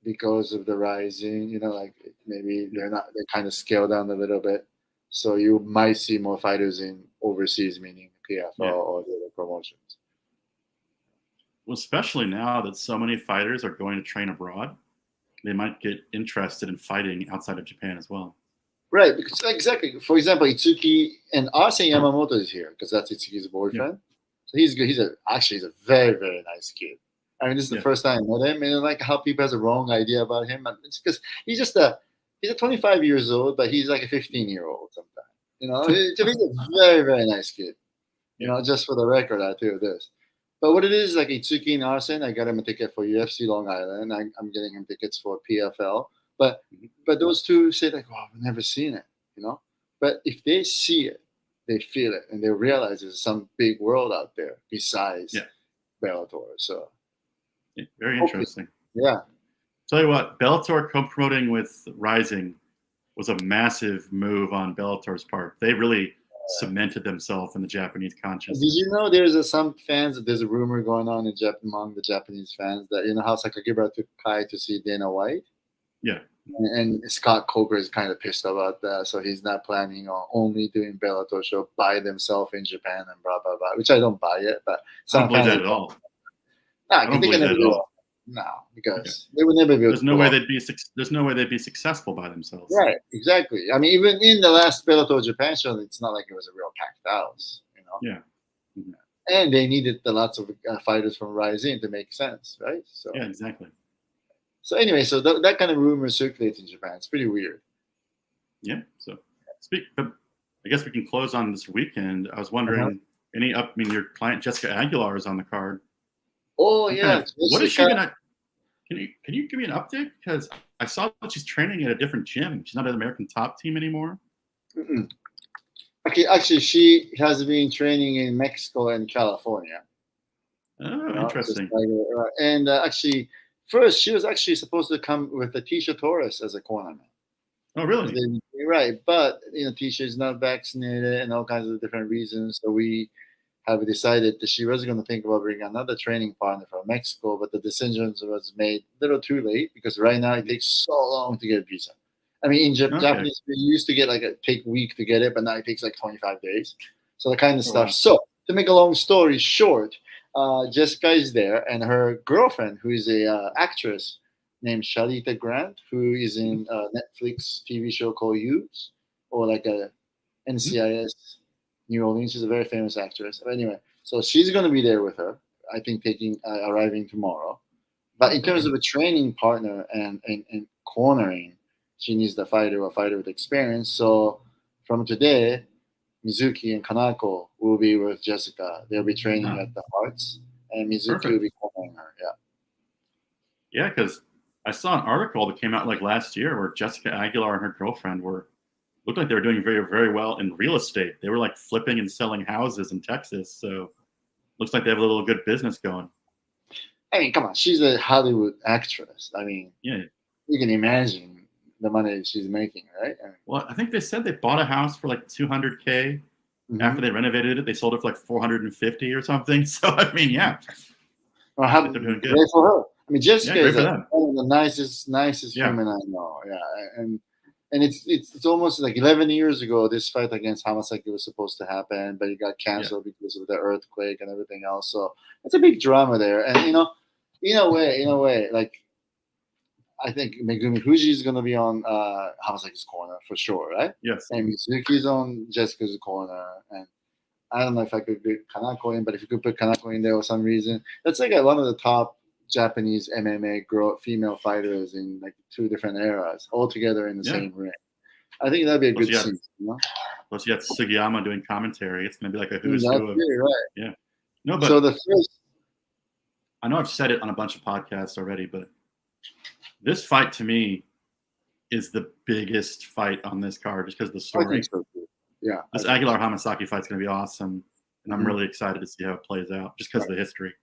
because of the RIZIN, like maybe they kind of scale down a little bit. So you might see more fighters in overseas, meaning PFL or the other promotions. Well, especially now that so many fighters are going to train abroad, they might get interested in fighting outside of Japan as well. Right, because exactly. For example, Itsuki and Arsene Yamamoto is here because that's Itsuki's boyfriend. Yeah. So he's good. He's a very, very nice kid. I mean, this is the first time I met him, and like how people has a wrong idea about him. It's because he's just a He's 25 years old, but he's like a 15-year-old sometimes. You know, he's a very, very nice kid. You know, just for the record, I tell you this. But what it is, like Itsuki and Arsen, I got him a ticket for UFC Long Island. I'm getting him tickets for PFL. But those two say like, "Wow, I've never seen it," you know. But if they see it, they feel it, and they realize there's some big world out there besides Bellator. So very interesting. Yeah. Tell you what, Bellator co-promoting with RIZIN was a massive move on Bellator's part. They really cemented themselves in the Japanese consciousness. Did you know there's some fans? There's a rumor going on among the Japanese fans that how Sakakibara took Kai to see Dana White. Yeah. And Scott Coker is kind of pissed about that, so he's not planning on only doing Bellator show by themselves in Japan and blah blah blah. Which I don't buy it, but I don't believe that at all. I don't believe that at all. No, because they would never be able There's no way they'd be. There's no way they'd be successful by themselves. Right, exactly. I mean, even in the last Bellator Japan show, it's not like it was a real packed house, Yeah. And they needed lots of fighters from RIZIN to make sense, right? So yeah, exactly. So anyway, so that kind of rumor circulates in Japan. It's pretty weird. Yeah. So but I guess we can close on this weekend. I was wondering, your client Jessica Aguilar is on the card. Oh yeah. What is she gonna? Can you give me an update? Because I saw that she's training at a different gym. She's not at American Top Team anymore. Okay, actually, she has been training in Mexico and California. Oh, interesting. And actually, first she was actually supposed to come with Tisha Torres as a cornerman. Oh, really? Right, but Tisha is not vaccinated and all kinds of different reasons. So we have decided that she was going to think about bringing another training partner from Mexico, but the decision was made a little too late because right now it takes so long to get a visa. I mean, in Japanese, we used to get take a week to get it, but now it takes like 25 days. So the kind of stuff. Wow. So to make a long story short, Jessica is there, and her girlfriend, who is a actress named Shalita Grant, who is in a Netflix TV show called Use, or like a NCIS New Orleans. She's a very famous actress. But anyway, so she's going to be there with her, I think, arriving tomorrow. But in terms of a training partner and cornering, she needs a fighter with experience. So from today, Mizuki and Kanako will be with Jessica. They'll be training at the Hearts, and Mizuki will be cornering her. Yeah. Yeah, because I saw an article that came out like last year where Jessica Aguilar and her girlfriend looked like they were doing very, very well in real estate. They were like flipping and selling houses in Texas. So looks like they have a little good business going. I mean, come on. She's a Hollywood actress. I mean, yeah, you can imagine the money she's making, right? Well, I think they said they bought a house for like $200K. After they renovated it, they sold it for like $450 or something. So, I mean, yeah. Well, they're doing good. Great for her. I mean, Jessica is one of the nicest women I know. Yeah. And it's almost like 11 years ago, this fight against Hamasaki was supposed to happen, but it got canceled because of the earthquake and everything else. So it's a big drama there. And, in a way, like, I think Megumi Fuji is going to be on Hamasaki's corner for sure, right? Yes. And Mizuki's on Jessica's corner. And I don't know if I could put Kanako in, but if you could put Kanako in there for some reason, that's like one of the top Japanese MMA female fighters in like 2 different eras, all together in the same ring. I think that'd be a good scene. Plus, you got Sugiyama doing commentary. It's going to be like a who's who of. Right. Yeah. No, but so the first. I know I've said it on a bunch of podcasts already, but this fight to me is the biggest fight on this card just because of the story. I think so too. Yeah. This Aguilar Hamasaki fight's going to be awesome, and I'm really excited to see how it plays out just because of the history.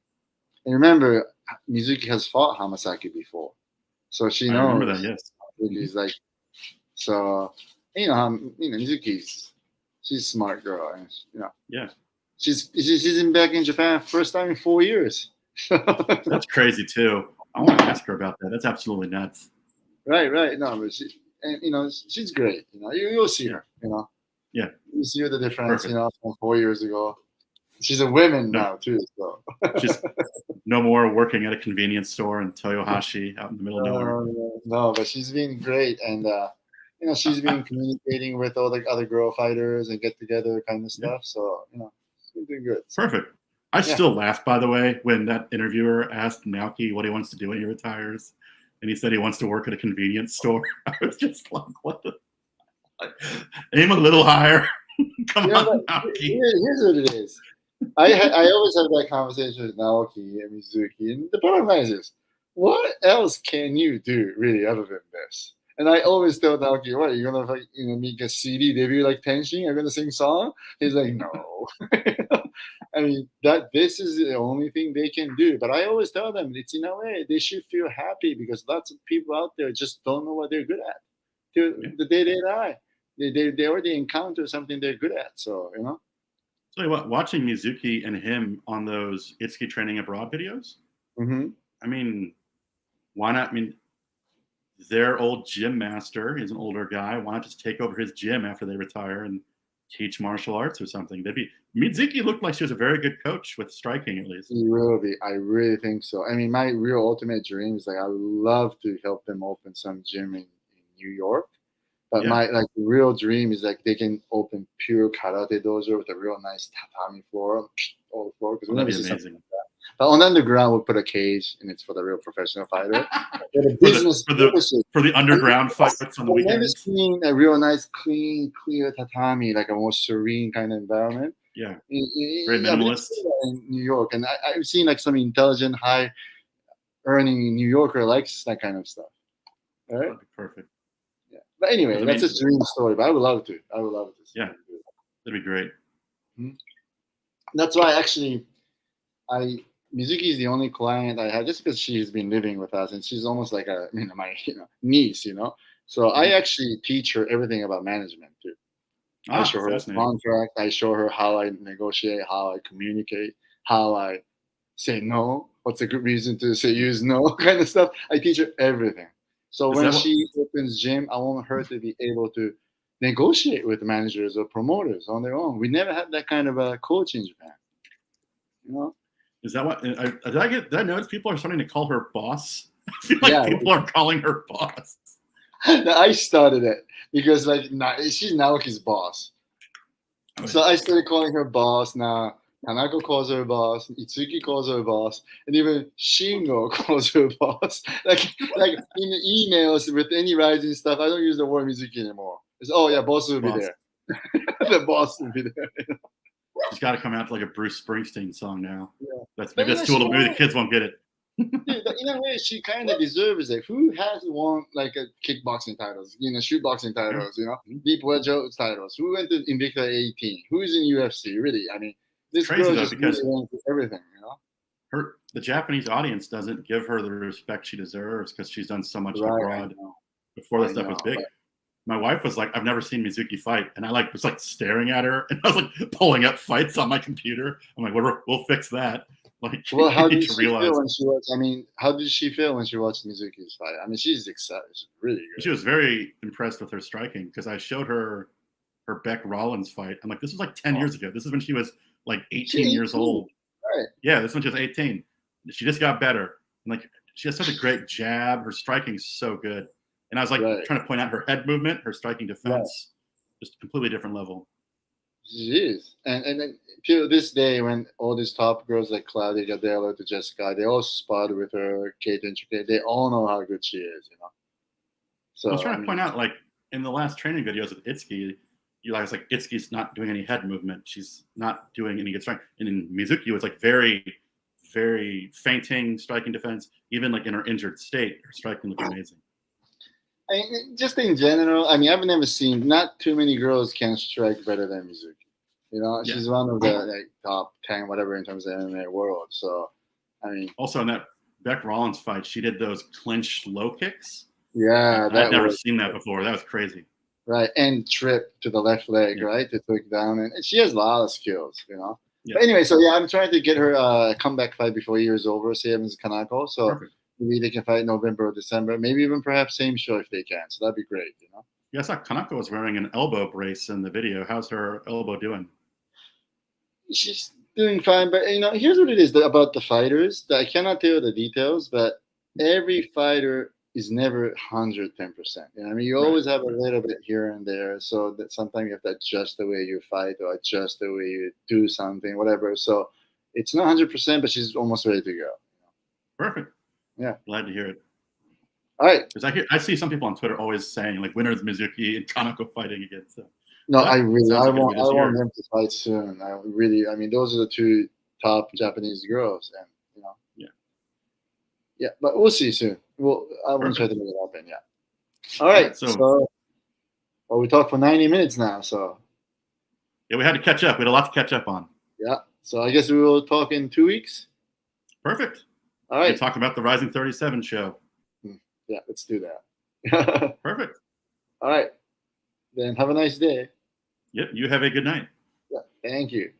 And remember, Mizuki has fought Hamasaki before, so she knows. I remember that. Yes. He's like, so Mizuki's she's a smart girl, and Yeah. She's back in Japan first time in 4 years. That's crazy too. I want to ask her about that. That's absolutely nuts. Right. No, but she's great. You'll see her. Yeah. You see the difference. Perfect. From 4 years ago. She's a woman now too. So she's no more working at a convenience store in Toyohashi out in the middle of nowhere. No, but she's been great, and she's been communicating with all the other girl fighters and get together kind of stuff. So she's been doing good. Perfect. I still laugh, by the way, when that interviewer asked Naoki what he wants to do when he retires. and he said he wants to work at a convenience store. I was just like, what the? Aim a little higher. Come on, Naoki. Here's what it is. I always have that conversation with Naoki and Mizuki, and the bottom line is this: what else can you do really other than this? And I always tell Naoki, "What, you're gonna make a CD debut like Tenshin? You're gonna sing song?" He's like, "No." I mean, this is the only thing they can do. But I always tell them it's in a way they should feel happy because lots of people out there just don't know what they're good at. Till the day they die, they already encounter something they're good at. So So what, watching Mizuki and him on those Itsuki training abroad videos. Mm-hmm. I mean, why not? I mean, their old gym master is an older guy. Why not just take over his gym after they retire and teach martial arts or something? Mizuki looked like she was a very good coach with striking, at least. He will be. I really think so. I mean, my real ultimate dream is like I would love to help them open some gym in New York. But my real dream is like they can open pure karate dojo with a real nice tatami floor, all the floor. Because that'd be amazing. But on the underground, we'll put a cage, and it's for the real professional fighter. for the underground fights on the weekends. I've never seen a real nice, clean, clear tatami, like a more serene kind of environment. Yeah, very minimalist. In New York, and I've seen like some intelligent, high-earning New Yorker likes that kind of stuff. Right? That'd be perfect. Yeah, but anyway, that's a dream story. But I would love to. I would love to. Yeah, that'd be great. Mm-hmm. That's why actually, Mizuki is the only client I have just because she's been living with us and she's almost like my niece, So I actually teach her everything about management too. I show her contract. I show her how I negotiate, how I communicate, how I say no. What's a good reason to use no kind of stuff. I teach her everything. So when she opens gym, I want her to be able to negotiate with managers or promoters on their own. We never had that kind of a coach in Japan. Is that what? Did I notice people are starting to call her boss? I feel like people are calling her boss. I started it because she's Naoki's boss. Okay. So I started calling her boss. Now Hanako calls her boss, Itsuki calls her boss, and even Shingo calls her boss. Like in the emails with any RIZIN stuff, I don't use the word Mizuki anymore. It's boss will be there. The boss will be there. She's got to come out to like a Bruce Springsteen song now. Yeah. Maybe the kids won't get it. But in a way, she kind of deserves it. Who has won like a kickboxing titles, shoot boxing titles, deep wedge titles? Who went to Invicta 18? Who is in UFC? Really, I mean, this crazy girl though, just because really went everything, the Japanese audience doesn't give her the respect she deserves because she's done so much abroad before this stuff was big. My wife was like, I've never seen Mizuki fight. And I was like staring at her and I was like pulling up fights on my computer. I'm like, we'll fix that. Like, well, how did she feel when she watched? I mean, how did she feel when she watched Mizuki's fight? I mean, she's excited. She's really good. She was very impressed with her striking because I showed her Beck Rollins fight. I'm like, this was like 10 years ago. This is when she was like 18 years old. Right. Yeah, this one she was 18. She just got better. And like, she has such a great jab. Her striking is so good. And I was like trying to point out her head movement, her striking defense, just a completely different level. She is. And then till this day, when all these top girls like Claudia Gadello to Jessica, they all sparred with her, Kate and Chike, they all know how good she is, So I was trying to point out, like, in the last training videos with Itsuki, it's like Itsuki's not doing any head movement. She's not doing any good striking. And in Mizuki, it was like very, very feinting striking defense. Even like in her injured state, her striking looked amazing. I mean, just in general, I mean, I've never seen not too many girls can strike better than Mizuki. She's one of the top 10, whatever, in terms of the MMA world. So, I mean, also in that Beck Rollins fight, she did those clinch low kicks. Yeah, I've never seen that before. That was crazy. Right, and trip to the left leg, right, to take down, and she has a lot of skills, Yeah. But anyway, so I'm trying to get her a comeback fight before year is over. Same as Kanako. So. Perfect. Maybe they can fight November or December. Maybe even perhaps same show if they can. So that'd be great, Yeah, I saw Kanako was wearing an elbow brace in the video. How's her elbow doing? She's doing fine, but here's what it is about the fighters. I cannot tell you the details, but every fighter is never 110%. I mean, you always have a little bit here and there, so that sometimes you have to adjust the way you fight or adjust the way you do something, whatever. So it's not 100%, but she's almost ready to go. Perfect. Yeah, glad to hear it. All right. Because I see some people on Twitter always saying like winners Mizuki and Kaneko fighting again. So No, I want them to fight soon. I mean, those are the two top Japanese girls, and yeah. But we'll see soon. I won't try to make it happen. Yeah. All right. So we talked for 90 minutes now. So yeah, we had to catch up. We had a lot to catch up on. Yeah. So I guess we will talk in 2 weeks. Perfect. All right. We'll talk about the Rising 37 show. Yeah, let's do that. Perfect. All right. Then have a nice day. Yep. You have a good night. Yeah. Thank you.